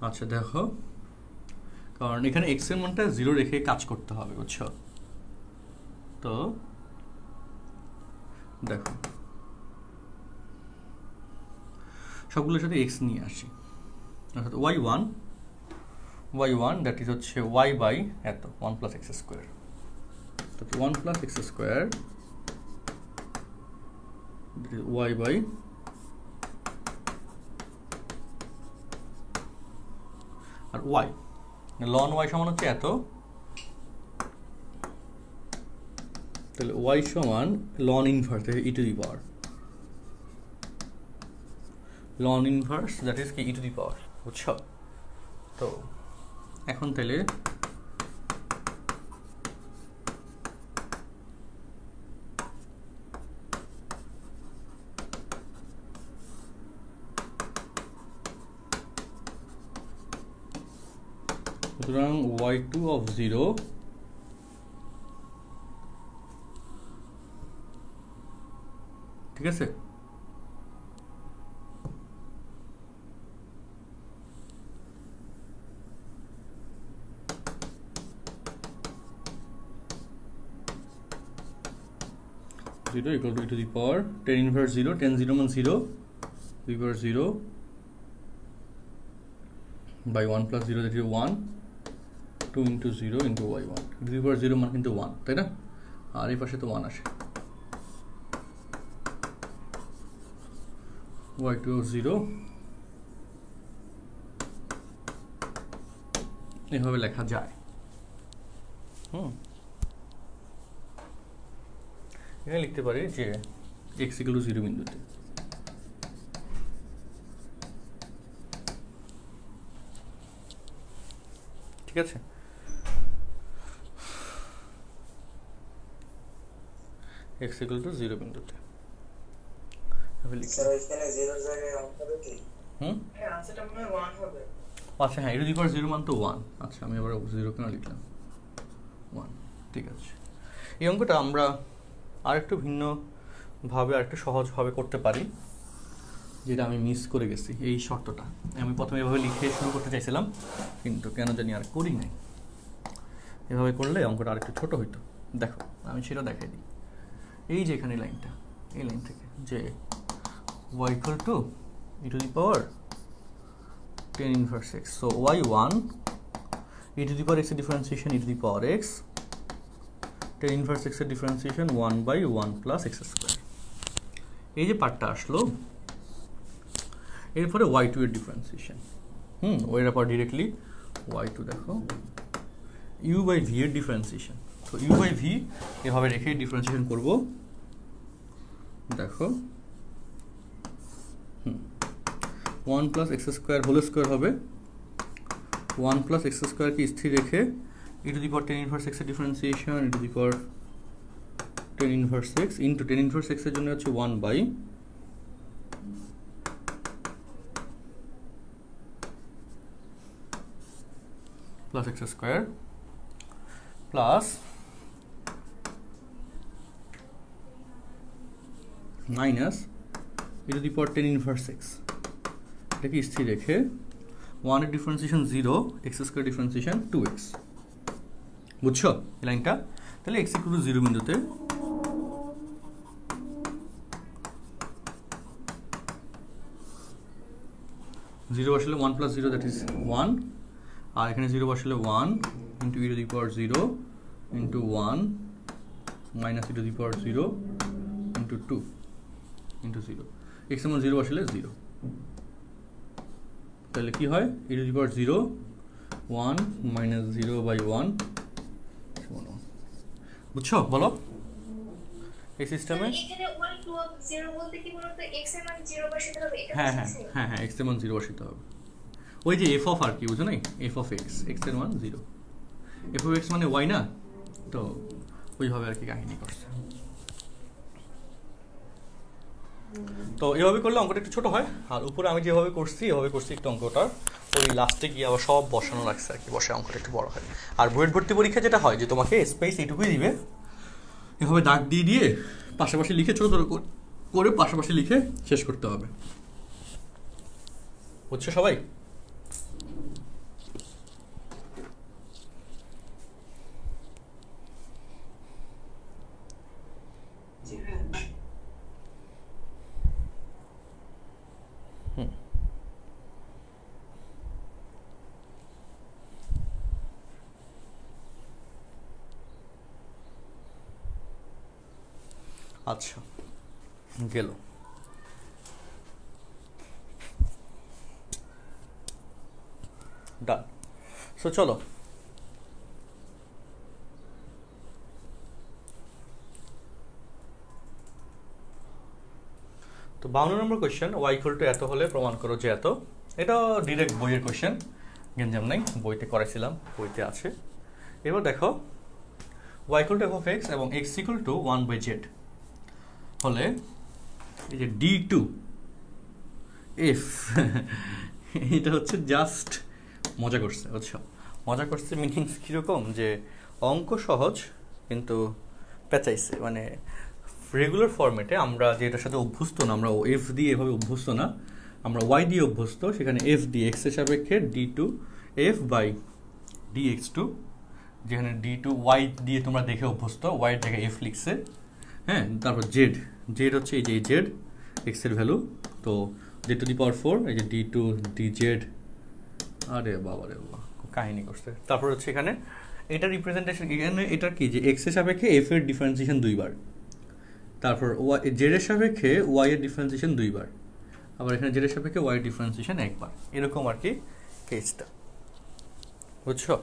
আচ্ছা দেখো, কারণ এখানে x এর মানটা 0 রেখে কাজ করতে হবে, বুঝছো? তো দেখো সবগুলোর সাথে x নিয়ে আসি, অর্থাৎ y1 দ্যাট ইজ হচ্ছে y বাই এত 1 প্লাস এক্স স্কোয়ার। তো 1 plus x square y by আর y, লন y সমান হচ্ছে এত, তাহলে y সমান লন inverse e to the power, লন ইনভার্স দ্যাট ইজ কি ই টু দি পাওয়ার, বুঝছো? তো এখন তাহলে সুতরাং y2 of 0 ঠিক আছে, zero equal to e to the power tan inverse 0, tan 0 মান 0, e power 0 by 1 plus 0 that is 1, 2 into 0 into y1, e power 0 মান কিন্তু 1, তাই না? আর এই পাশে তো 1 আসে, y2 of 0 এভাবে লেখা যায়। এখানে লিখতে পারি যে x equal to 0 বিন্দুতে ঠিক আছে। x equal to 0 বিন্দুতে স্যার এখানে 0 এর জায়গায় 1 হবে কি? হ্যাঁ, আনসারটা মনে হয় 1 হবে। আচ্ছা হ্যাঁ, e to the power 0 মান তো 1। আচ্ছা আমি আবার 0 কেন লিখলাম? 1, ঠিক আছে। এই অঙ্কটা আমরা আরেকটু ভিন্নভাবে আরেকটু সহজভাবে করতে পারি, যেটা আমি মিস করে গেছি। এই শর্তটা আমি প্রথমে এভাবে লিখে শুরু করতে চাইছিলাম, কিন্তু কেন জানি আর করি নাই। এভাবে করলে অঙ্কটা আরেকটু ছোট হইতো। দেখো আমি সেটা দেখাই দিই। এই যে এখানে লাইনটা, এই লাইন থেকে যে y equal to e to the power 10 inverse x. So y1 e to the power x এর differentiation e to the power x, 10 inverse x এর differentiation 1 by 1 plus x square. এই যে পার্টটা আসলো, এরপরে y2 এর differentiation, ওইটা পর ডিরেক্টলি y2 দেখো u by v এর differentiation. তো u by v এভাবে রেখে differentiation করব, দেখো 1 plus x square whole square হবে, 1 plus x square কে স্থির রেখে e to the power 10 inverse x এর differentiation e to the power 10 inverse x into 10 inverse x এর জন্য হচ্ছে 1 by plus x square plus minus e to the power 10 inverse x, এটাকে স্থির রেখে 1 এর differentiation 0, x square differentiation 2x। বুঝছো এই লাইনটা? তাহলে x ইকুয়াল টু 0 বিন্দুতে জিরো বসালে 1 প্লাস 0 দ্যাট ইজ 1, আর এখানে 0 বসালে 1 into e to the power 0 into 1 minus e to the power 0 into 2 into 0, x এর মান 0 বসালে 0। তাহলে কি হয়? e to the power 0 1 minus 0 by 1 সমান 1। বুঝছো? বলো এই সিস্টেমে এখানে 1 2 0 বলতে কি বলতো x এর মান 0 বসাতে হবে, এটা হ্যাঁ x এর মান 0 বসাতে হবে। ওই যে f অফ আর কি বুঝো নাই, f অফ x, x এর মান 0, f অফ x মানে y না, তো ওইভাবে আর কি কাহিনী করছে। তো এভাবে করলে অঙ্কটা একটু ছোট হয়, আর উপরে আমি যেভাবে করছি এভাবে করছি একটু অঙ্কটা, ওই লাস্টে গিয়ে আবার সব বসানো লাগছে আর কি, বসে অঙ্কটা একটু বড় হয়। আর বুয়েট ভর্তি পরীক্ষা যেটা হয় যে তোমাকে স্পেস এইটুকুই দিবে, এভাবে দাগ দিয়ে দিয়ে পাশাপাশি লিখে ছোট ছোট করে পাশাপাশি লিখে শেষ করতে হবে। বুঝছো সবাই? আচ্ছা গেল। ডান। সো চলো তো 52 নম্বর কোয়েশ্চেন, y ইকুয়াল টু এত হলে প্রমাণ করো যে এত। এটা ডিরেক্ট বইয়ের কোয়েশ্চেন, গেঞ্জাম নাই, বইতে করাইছিলাম, বইতে আছে। এবার দেখো y equal two f of x এবং x ইকুয়াল টু 1/z হলে এই যে d2f এটা হচ্ছে জাস্ট মজা করছে। বুঝছো? মজা করছে মিনিংস কীরকম, যে অঙ্ক সহজ কিন্তু পেঁচাইছে, মানে রেগুলার ফরম্যাটে আমরা যেটার সাথে অভ্যস্ত না, আমরা এফ দিয়ে এভাবে অভ্যস্ত না, আমরা ওয়াই দিয়ে অভ্যস্ত, সেখানে এফ দিয়ে এক্সের সাপেক্ষে d2f বাই dx2, যেখানে d2 ওয়াই দিয়ে তোমরা দেখে অভ্যস্ত, ওয়াইয়ের জায়গায় এফ লিখছে, হ্যাঁ। তারপর জেড হচ্ছে এই যে জেড এক্সের ভ্যালু, তো জেড টু দি পাওয়ার 4, এই যে d2 dz, আরে বাবা রে বাবা কাহিনী করছে। তারপর হচ্ছে এখানে এটা রিপ্রেজেন্টেশন, এখানে এটা কি যে এক্স এর সাপেক্ষে এফ এর ডিফারেন্সিয়েশন 2 বার, তারপর জেড এর সাপেক্ষে ওয়াই এর ডিফারেন্সিয়েশন 2 বার, আবার এখানে জেড এর সাপেক্ষে ওয়াই এর ডিফারেন্সিয়েশন 1 বার, এরকম আর কি কেসটা। বুঝছো?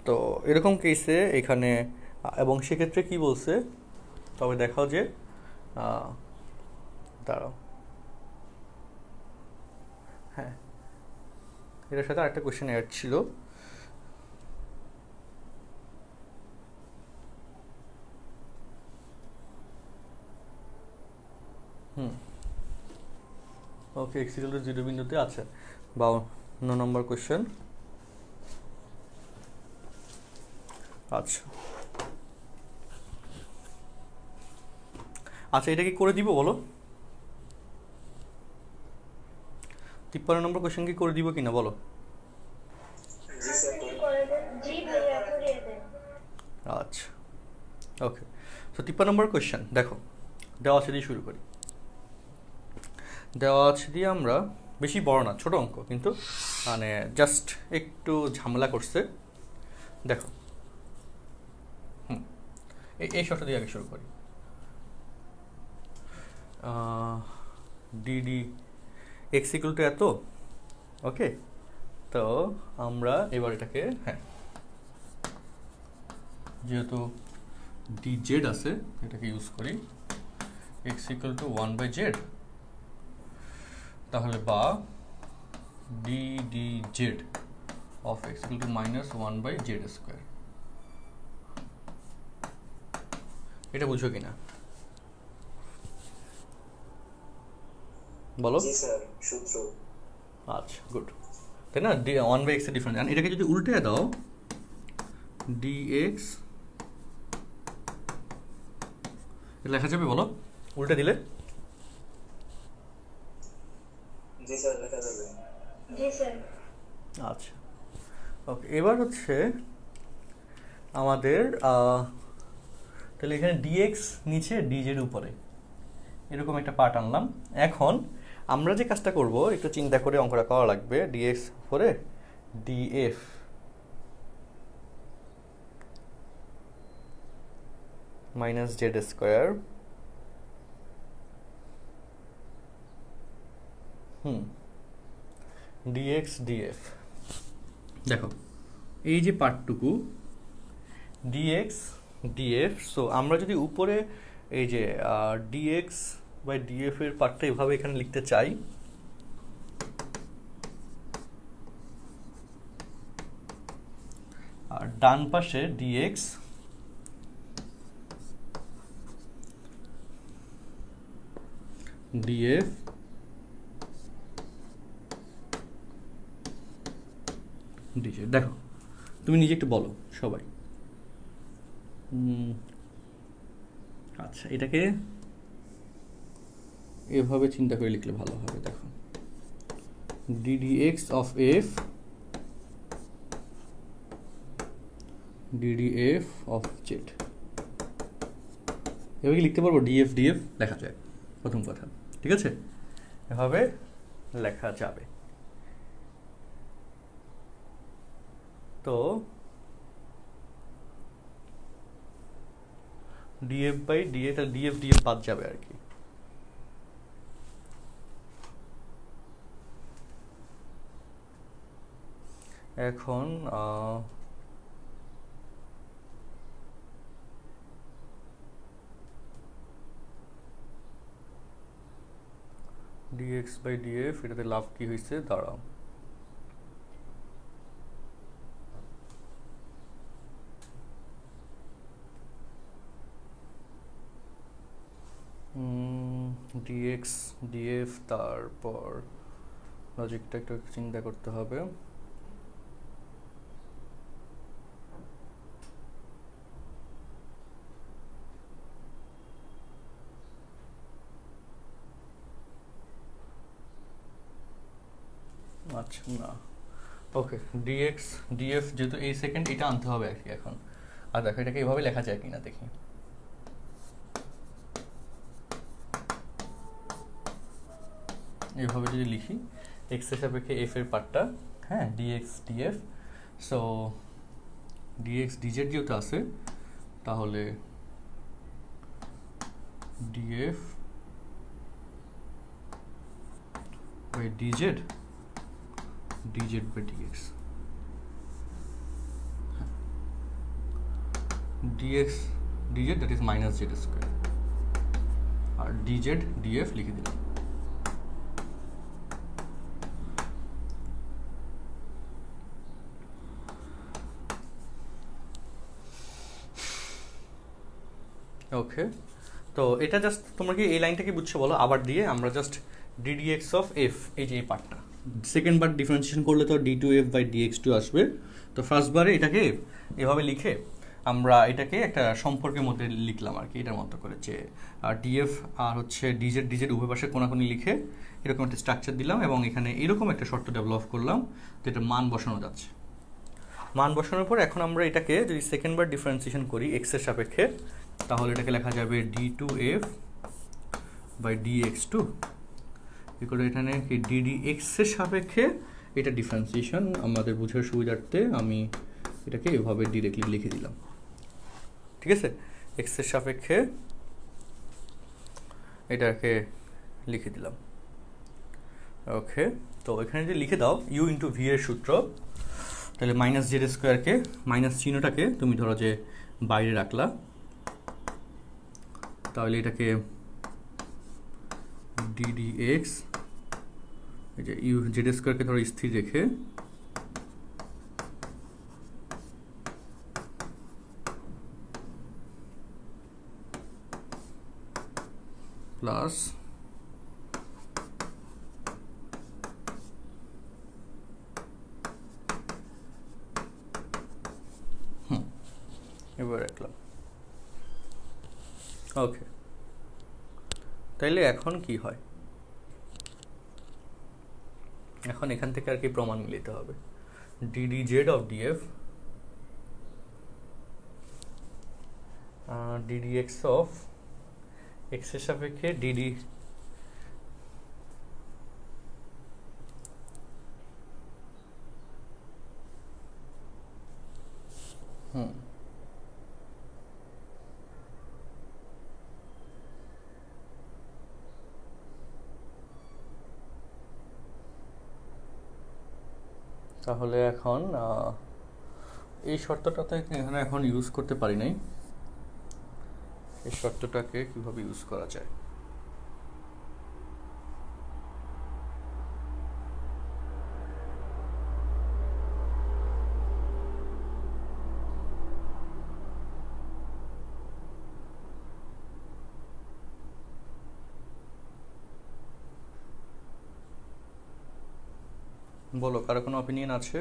তো এরকম কেসে এখানে, এবং সেক্ষেত্রে কি বলছে, তবে দেখাও যে দাঁড়াও, হ্যাঁ এটার সাথে আরেকটা কোয়েশ্চেন অ্যাড ছিল, ওকে x ইকুয়াল টু 0 বিন্দুতে আছে। 52 নম্বর কোয়েশ্চেন। আচ্ছা আচ্ছা এটা কি করে দিব বলো? 53 নম্বর কোয়েশ্চেন কি করে দিব কিনা বলো? আচ্ছা ওকে। তো 53 নম্বর কোয়েশ্চেন দেখো, দেওয়া আছে দিয়ে শুরু করি। দেওয়া আছে দিয়ে আমরা বেশি বড় না, ছোট অঙ্ক কিন্তু মানে জাস্ট একটু ঝামেলা করছে। দেখো এই শর্ত দিয়ে আগে শুরু করি। ডিডি এক্স ইকুয়াল টু এত, ওকে। তো আমরা এবার এটাকে, হ্যাঁ যেহেতু ডি জেড আছে এটাকে ইউজ করি, এক্স ইকুয়াল টু 1/z, তাহলে বা D D Z of x equal to -1/z²। এটা বুঝো কিনা বলো। জি স্যার, সূত্র। আচ্ছা গুড, তাই না? 1/x এর ডিফারেন্স। এটাকে যদি উল্টে দাও, dx লেখা যাবে বলো উল্টে দিলে? জি স্যার, লেখা যাবে। জি স্যার। আচ্ছা ওকে, এবার হচ্ছে আমাদের তাহলে এখানে dx নিচে dz উপরে, এরকম একটা পার্ট আনলাম। এখন আমরা যে কাজটা করব একটু চিন্তা করে অঙ্কটা করা লাগবে। dx উপরে df -z², dx df। দেখো এই যে পার্টটুকু dx df, সো আমরা যদি উপরে এই যে dx/df এর পার্টটা এভাবে এখানে লিখতে চাই, আর ডান পাশে dx df dz। দেখো তুমি নিজে একটু বলো সবাই। আচ্ছা এটাকে এভাবে চিন্তা করে লিখলে ভালো হবে। দেখো ddx of f ddf of z, এভাবে কি লিখতে পারবো? df df লেখা যায় প্রথম কথা, ঠিক আছে? এভাবে লেখা যাবে। তো df/df, তাহলে df df বাদ যাবে আর কি। এখন dx/df এটাতে লাভ কি হয়েছে দাঁড়াও, dx df, তারপর লজিকটা একটু চিন্তা করতে হবে। আচ্ছা না, ওকে dx df যেহেতু এই সেকেন্ড এটা আনতে হবে আর কি এখন। আর দেখো এটাকে এইভাবে লেখা যায় কিনা দেখি। এইভাবে যদি লিখি x এর সাপেক্ষে f এর পার্টটা, হ্যাঁ dx df, so dx dz যেহেতু আছে তাহলে df by dz by dx, dx dz that is -z², R dz df লিখে দিলাম। ওকে, তো এটা জাস্ট তোমরা কি এই লাইনটা কি বুঝছো বলো? আবার দিয়ে আমরা জাস্ট ddx of f, এই যে এই পার্টটা সেকেন্ড বার ডিফারেন্সিয়েশন করলে তো d2f/dx2 আসবে। তো ফার্স্ট বারে এটাকে এভাবে লিখে আমরা এটাকে একটা সম্পর্কের মধ্যে লিখলাম আর কি, এটার মতো করে যে df আর হচ্ছে dz উভয় পাশে কোনাকুনি লিখে এরকম একটা স্ট্রাকচার দিলাম, এবং এখানে এরকম একটা শর্ত ডেভেলপ করলাম যেটা মান বসানো যাচ্ছে। মান বসানোর পর এখন আমরা এটাকে যদি সেকেন্ড বার ডিফারেন্সিয়েশন করি x এর সাপেক্ষে, তাহলে এটাকে লেখা যাবে d2f/dx2 ইকুয়াল টু এখানে কি ডিডি এক্স এর সাপেক্ষে এটা ডিফারেন্সিয়েশন আমাদের বোঝার সুবিধার্থে আমি এটাকে এভাবে ডিরেক্টলি লিখে দিলাম, ঠিক আছে। এক্স এর সাপেক্ষে এটাকে লিখে দিলাম, ওকে। তো এখানে যদি লিখে দাও ইউ ইন্টু ভি এর সূত্র, তাহলে মাইনাস জেড স্কোয়ারকে মাইনাস চিহ্নটাকে তুমি ধরো যে বাইরে রাখলা, তাহলে এটাকে ডিডি এক্স, এই যে ইউ জেড স্কোয়ারকে ধরো স্থির রেখে প্লাস এবার রাখলাম, ওকে। তাইলে এখন কি হয়, এখন এখান থেকে আর কি প্রমাণ মিলাতে হবে। DD z of DF DD x of x এর সাপেক্ষে ডিডি তাহলে এখন এই শর্তটাতে এখানে এখন ইউজ করতে পারি নাই, এই শর্তটাকে কিভাবে ইউজ করা যায়। বলো, কারো কোনো অপিনিয়ন আছে?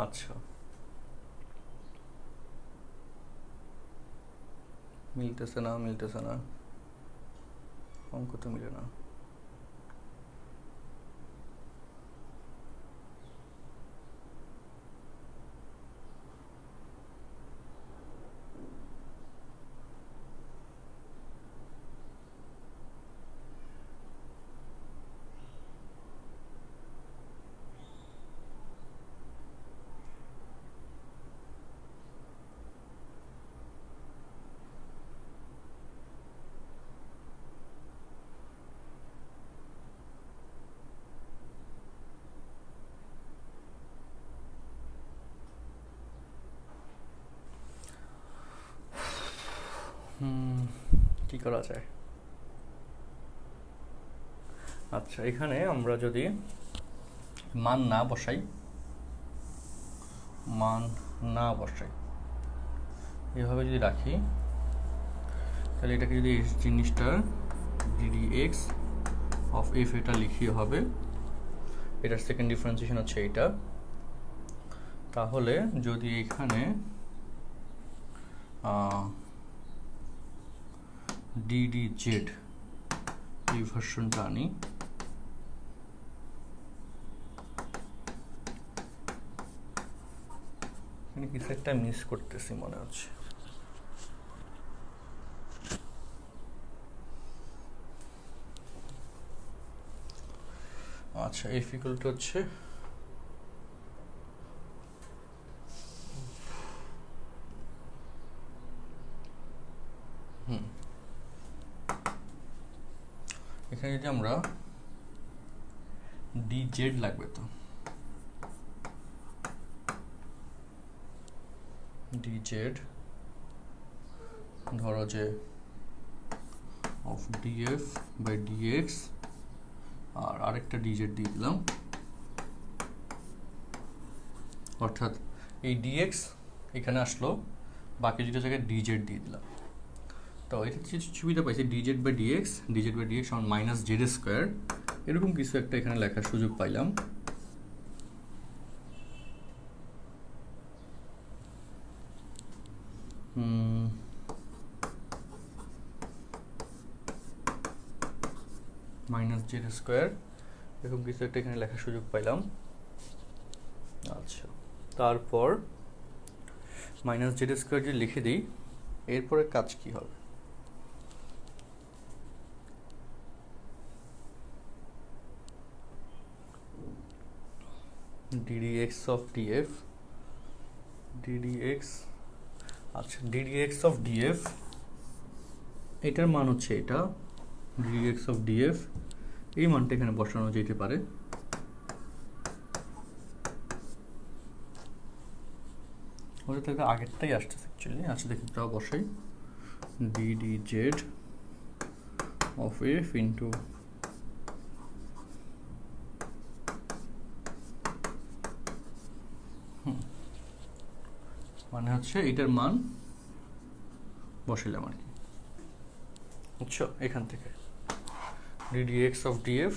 আচ্ছা, মিলতেছে না, অঙ্ক তো মিলে না। কি করা যায়? আচ্ছা, এখানে আমরা যদি মান না বসাই, এভাবে যদি রাখি, তাহলে এটাকে যদি এই জিনিসটা ডিডি এক্স অফ এফ এটা লিখি হবে, এটার সেকেন্ড ডিফারেন্সিয়েশন হচ্ছে এটা। তাহলে যদি এখানে ডিডি জেড এই ভার্সনটা আনি, এখানে কিছু একটা মিস করতেছি মনে হচ্ছে। আচ্ছা, এফ ইকুয়াল টু হচ্ছে এখানে যদি আমরা ডি জেড লাগবে, তো ডি জেড ধরো যে অফ ডিএফ বাই ডিএক্স, আর আরেকটা ডিজেড দিয়ে দিলাম, অর্থাৎ এই ডিএক্স এখানে আসলো, বাকি দুটো জায়গায় ডিজেড দিয়ে দিলাম। তো এটা সুবিধা পাইছি, ডিজেড বাই ডিএক্স সমান মাইনাস জেড স্কোয়ার, এরকম কিছু একটা এখানে লেখার সুযোগ পাইলাম। মাইনাস জেড স্কোয়ার এরকম কিছু একটা এখানে লেখার সুযোগ পাইলাম। আচ্ছা, তারপর মাইনাস জেড স্কোয়ার যদি লিখে দিই, এরপরে কাজ কি হবে? ddx of df, ddx, আচ্ছা ddx of df এটার মান হচ্ছে এটা, ddx of df এই মানটা এখানে বসানো যেতে পারে। ওটা থেকে আগেরটাই আসতেছে অ্যাকচুয়ালি। আচ্ছা দেখি তাও বসাই, ddz of f into মানে হচ্ছে এটার মান বসাইলাম আর কি, বুঝছো? এখান থেকে ddx of df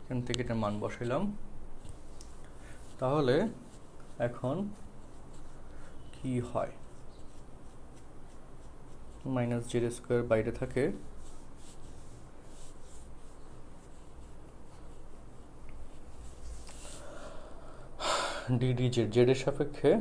এখান থেকে এটার মান বসাইলাম। তাহলে এখন কি হয়? মাইনাস জেড স্কোয়ার বাইরে থাকে, ddz জেড এর সাপেক্ষে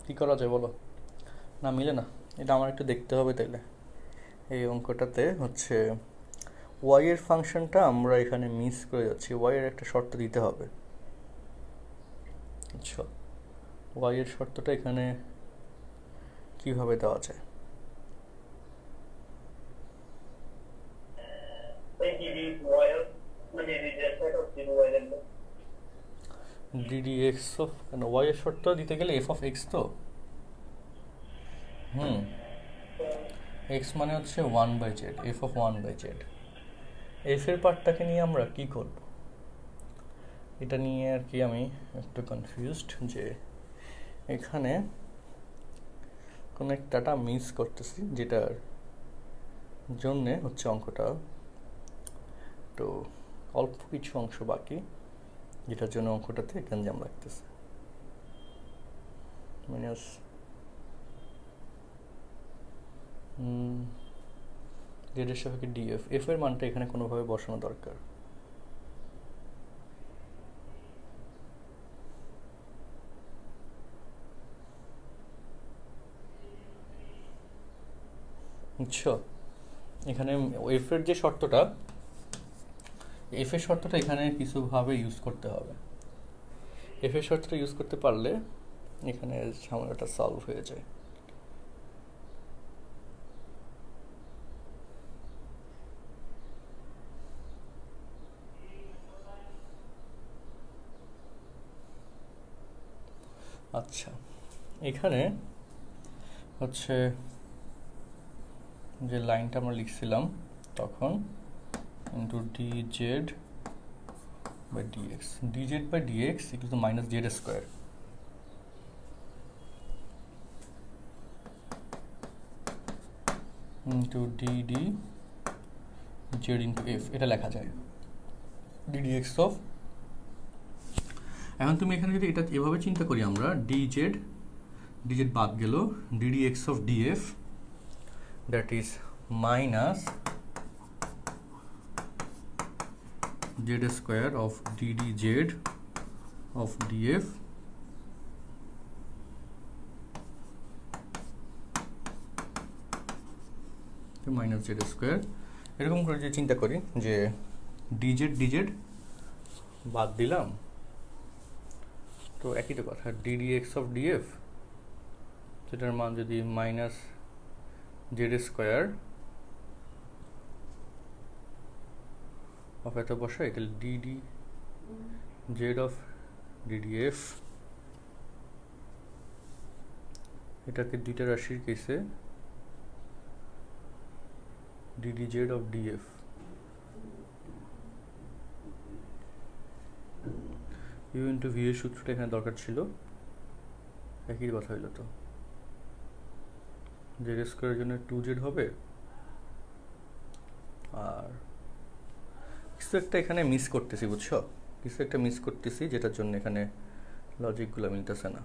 কি করা যায় বলো? না মিলে না, এটা আমার একটু দেখতে হবে তাইলে। এই অঙ্কটাতে হচ্ছে ওয়াই এর ফাংশনটা আমরা এখানে মিস করে যাচ্ছি, ওয়াই এর একটা শর্ত দিতে হবে। আচ্ছা, ওয়াই এর শর্তটা এখানে কিভাবে দেওয়া যায়? ddx of y এর শর্ত দিতে গেলে f of x তো x মানে হচ্ছে 1/z, f of 1/z। f এর পার্টটাকে নিয়ে আমরা কি করব? এটা নিয়ে আর কি আমি একটু কনফিউজড যে এখানে কোন একটাটা মিস করতেছি, যেটার জন্যে হচ্ছে অঙ্কটা তো অল্প কিছু অংশ বাকি, যেটার জন্য অঙ্কটাতে গ্যাঞ্জাম লাগতেছে। মাইনাস জেড এর সাপেক্ষে ডিএফ, এফ এর মানটা এখানে কোনোভাবে বসানো দরকার। বুঝছো? এখানে এফ এর যে শর্তটা, এফ এর শর্তটা এখানে কিছুভাবে ইউজ করতে হবে। এফ এর শর্তটা ইউজ করতে পারলে এখানে ঝামেলাটা সলভ হয়ে যায়। আচ্ছা, এখানে হচ্ছে যে লাইনটা আমরা লিখছিলাম তখন into dz by dx, dz by dx equal to minus z square into dd z into f, এটা লেখা যায় ddx of। এখন তুমি এখানে যদি এটা এভাবে চিন্তা করি আমরা, dz বাদ গেল, ddx of df that is minus z square of ddz of df minus z square। এরকম করে যে চিন্তা করি যে dz বাদ দিলাম, তো একই তো কথা, ddx of df যেটার মান যদি মাইনাস জেড স্কোয়ার অফ এত বসাই, তাহলে ডিডি জেড অফ ডিডিএফ, এটাকে দুইটা রাশির কেসে d d z of d f u into v এর সূত্রটা এখানে দরকার ছিল, একই কথা হইল তো। জেড স্কোয়ারের জন্য 2z হবে, আর কিছু একটা এখানে মিস করতেছি, বুঝছো, কিছু একটা মিস করতেছি যেটার জন্য এখানে লজিকগুলো মিলতেছে না।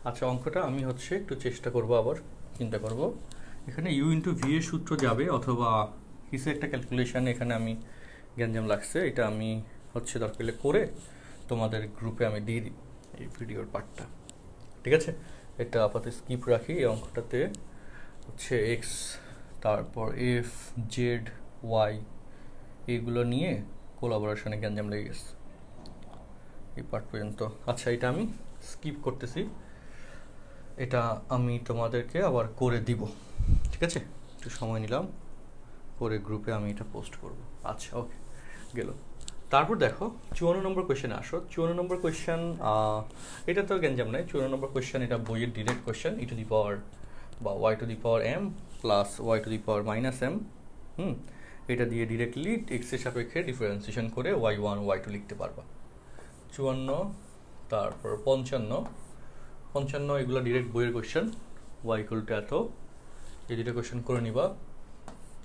আচ্ছা, অঙ্কটা আমি হচ্ছে একটু চেষ্টা করব, আবার চিন্তা করব। এখানে ইউ ইন্টু ভি এর সূত্র যাবে, অথবা কিছু একটা ক্যালকুলেশন এখানে আমি গ্যাঞ্জাম লাগছে, এটা আমি হচ্ছে দরকার করে তোমাদের গ্রুপে আমি দিয়ে দিই এই ভিডিওর পার্টটা, ঠিক আছে? এটা আপাতত স্কিপ রাখি। এই অঙ্কটাতে হচ্ছে এক্স, তারপর এফ, জেড, ওয়াই এইগুলো নিয়ে কোলাবোরেশনে গ্যাঞ্জাম লেগে গেছে এই পার্ট পর্যন্ত। আচ্ছা, এটা আমি স্কিপ করতেছি, এটা আমি তোমাদেরকে আবার করে দিব, ঠিক আছে? একটু সময় নিলাম, করে গ্রুপে আমি এটা পোস্ট করব। আচ্ছা, ওকে, গেল। তারপর দেখো 54 নম্বর কোয়েশ্চেনে আসো। 54 নম্বর কোয়েশ্চেন, এটা তো গ্যাঞ্জাম নাই। 54 নম্বর কোয়েশ্চেন এটা বইয়ের direct question, e to the power বা y to the power m plus y to the power minus m. এটা দিয়ে ডিরেক্টলি এক্সের সাপেক্ষে ডিফারেন্সিয়েশন করে y1 y2 লিখতে পারবা। 54, তারপর 55 এগুলো ডিরেক্ট বইয়ের কোয়েশ্চেন, y ইকুয়াল টু এত, এই দুটো কোয়েশ্চেন করে নিবা।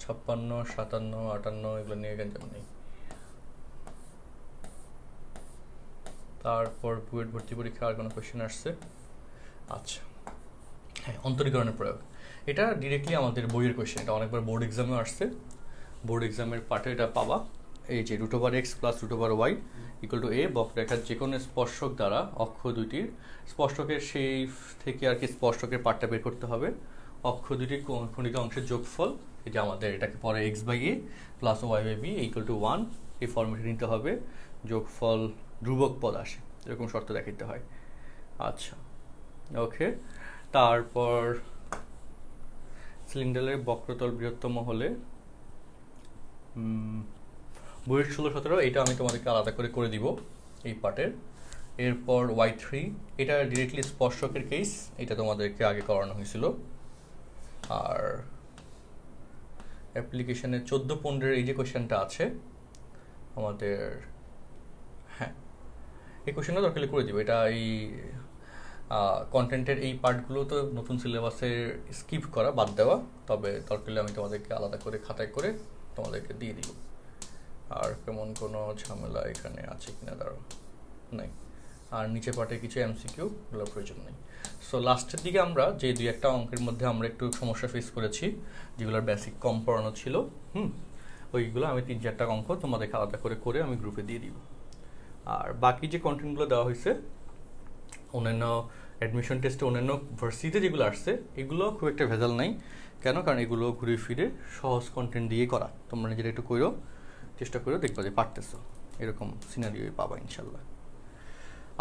56, 57, 58 এগুলো নিয়ে গ্যাঞ্জাম নেই। তারপর বুয়েট ভর্তি পরীক্ষা আর কোনো কোয়েশ্চেন আসছে? আচ্ছা, হ্যাঁ, অন্তরীকরণের প্রয়োগ, এটা ডিরেক্টলি আমাদের বইয়ের কোয়েশ্চেন, এটা অনেকবার বোর্ড এক্সামেও আসছে। বোর্ড এক্সামের পার্টে এটা পাবা, এই যে √x plus √y equal two a, বক্ররেখার যে কোনো স্পর্শক দ্বারা অক্ষ দুইটির স্পর্শকের সেই থেকে আর কি স্পর্শকের পার্টটা বের করতে হবে। অক্ষ দুটির খণ্ডিত অংশের যোগফল, এই যে আমাদের এটাকে পরে x/a plus y/b equal to 1, এই ফর্মেটে নিতে হবে। যোগফল ধ্রুবক পদ আসে, এরকম শর্ত দেখাইতে হয়। আচ্ছা, ওকে। তারপর সিলিন্ডারের বক্রতল বৃহত্তম হলে বইয়ের 16-17 এটা আমি তোমাদেরকে আলাদা করে দিব এই পার্টের। এরপর y3, এটা ডিরেক্টলি স্পর্শকের কেস, এটা তোমাদেরকে আগে করানো হয়েছিল। আর অ্যাপ্লিকেশনের 14-15 এই যে কোয়েশ্চেনটা আছে আমাদের, হ্যাঁ, এই কোয়েশ্চেনটা দরকার করে দিব। এটা এই কন্টেন্টের এই পার্টগুলো তো নতুন সিলেবাসের স্কিপ করা, বাদ দেওয়া, তবে দরকার আমি তোমাদেরকে আলাদা করে খাতায় করে তোমাদেরকে দিয়ে দিব। আর কেমন কোনো ঝামেলা এখানে আছে কিনা দাঁড়াও, নাই। আর নিচে পার্টে কিছু এমসিকিউ এগুলোর প্রয়োজন নেই। সো লাস্টের দিকে আমরা যে 2-1টা অঙ্কের মধ্যে আমরা একটু সমস্যা ফেস করেছি, যেগুলোর বেসিক কম পড়ানো ছিল, ওইগুলো আমি 3-4টা অঙ্ক তোমাদেরকে আলাদা করে আমি গ্রুপে দিয়ে দিব। আর বাকি যে কন্টেন্টগুলো দেওয়া হয়েছে অন্যান্য অ্যাডমিশন টেস্টে অন্যান্য ভার্সিটিতে যেগুলো আসছে, এগুলো খুব একটা ভেজাল নাই। কেন? কারণ এগুলো ঘুরে ফিরে সহজ কন্টেন্ট দিয়ে করা। তোমরা নিজেরা একটু করো, চেষ্টা করে দেখবা যে পারতেছো, এরকম সিনারিও পাবা ইনশাল্লাহ।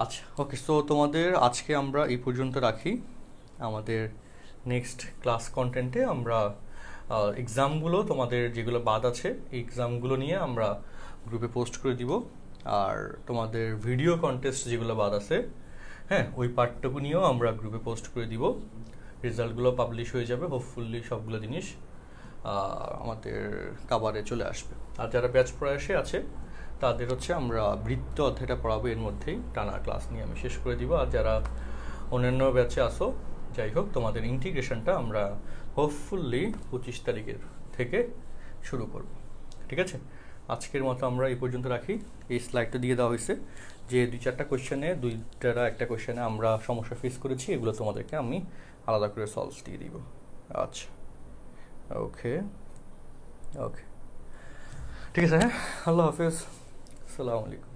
আচ্ছা, ওকে। সো তোমাদের আজকে আমরা এই পর্যন্ত রাখি। আমাদের নেক্সট ক্লাস কন্টেন্টে আমরা এক্সামগুলো তোমাদের যেগুলো বাদ আছে এই এক্সামগুলো নিয়ে আমরা গ্রুপে পোস্ট করে দিব। আর তোমাদের ভিডিও কন্টেস্ট যেগুলো বাদ আছে, হ্যাঁ, ওই পার্টটুকু নিয়েও আমরা গ্রুপে পোস্ট করে দিব। রেজাল্টগুলো পাবলিশ হয়ে যাবে, হোপফুলি সবগুলো জিনিস আমাদের কাভারে চলে আসবে। আর যারা ব্যাচ প্রয়াসে আছে তাদের হচ্ছে আমরা বৃত্ত অধ্যায়টা পড়াবো, এর মধ্যেই টানা ক্লাস নিয়ে আমি শেষ করে দিব। আর যারা অন্যান্য ব্যাচে আসো, যাই হোক, তোমাদের ইন্টিগ্রেশনটা আমরা হোপফুলি 25 তারিখের থেকে শুরু করব, ঠিক আছে? আজকের মতো আমরা এই পর্যন্ত রাখি। এই স্লাইডটা দিয়ে দেওয়া হয়েছে যে 2-4টা কোয়েশ্চেনে, 2-1টা কোয়েশ্চেনে আমরা সমস্যা ফেস করেছি, এগুলো তোমাদেরকে আমি আলাদা করে সলভ দিয়ে দিব। আচ্ছা, ওকে, ঠিক আছে, হ্যাঁ, আল্লাহ হাফেজ, আসসালামু আলাইকুম।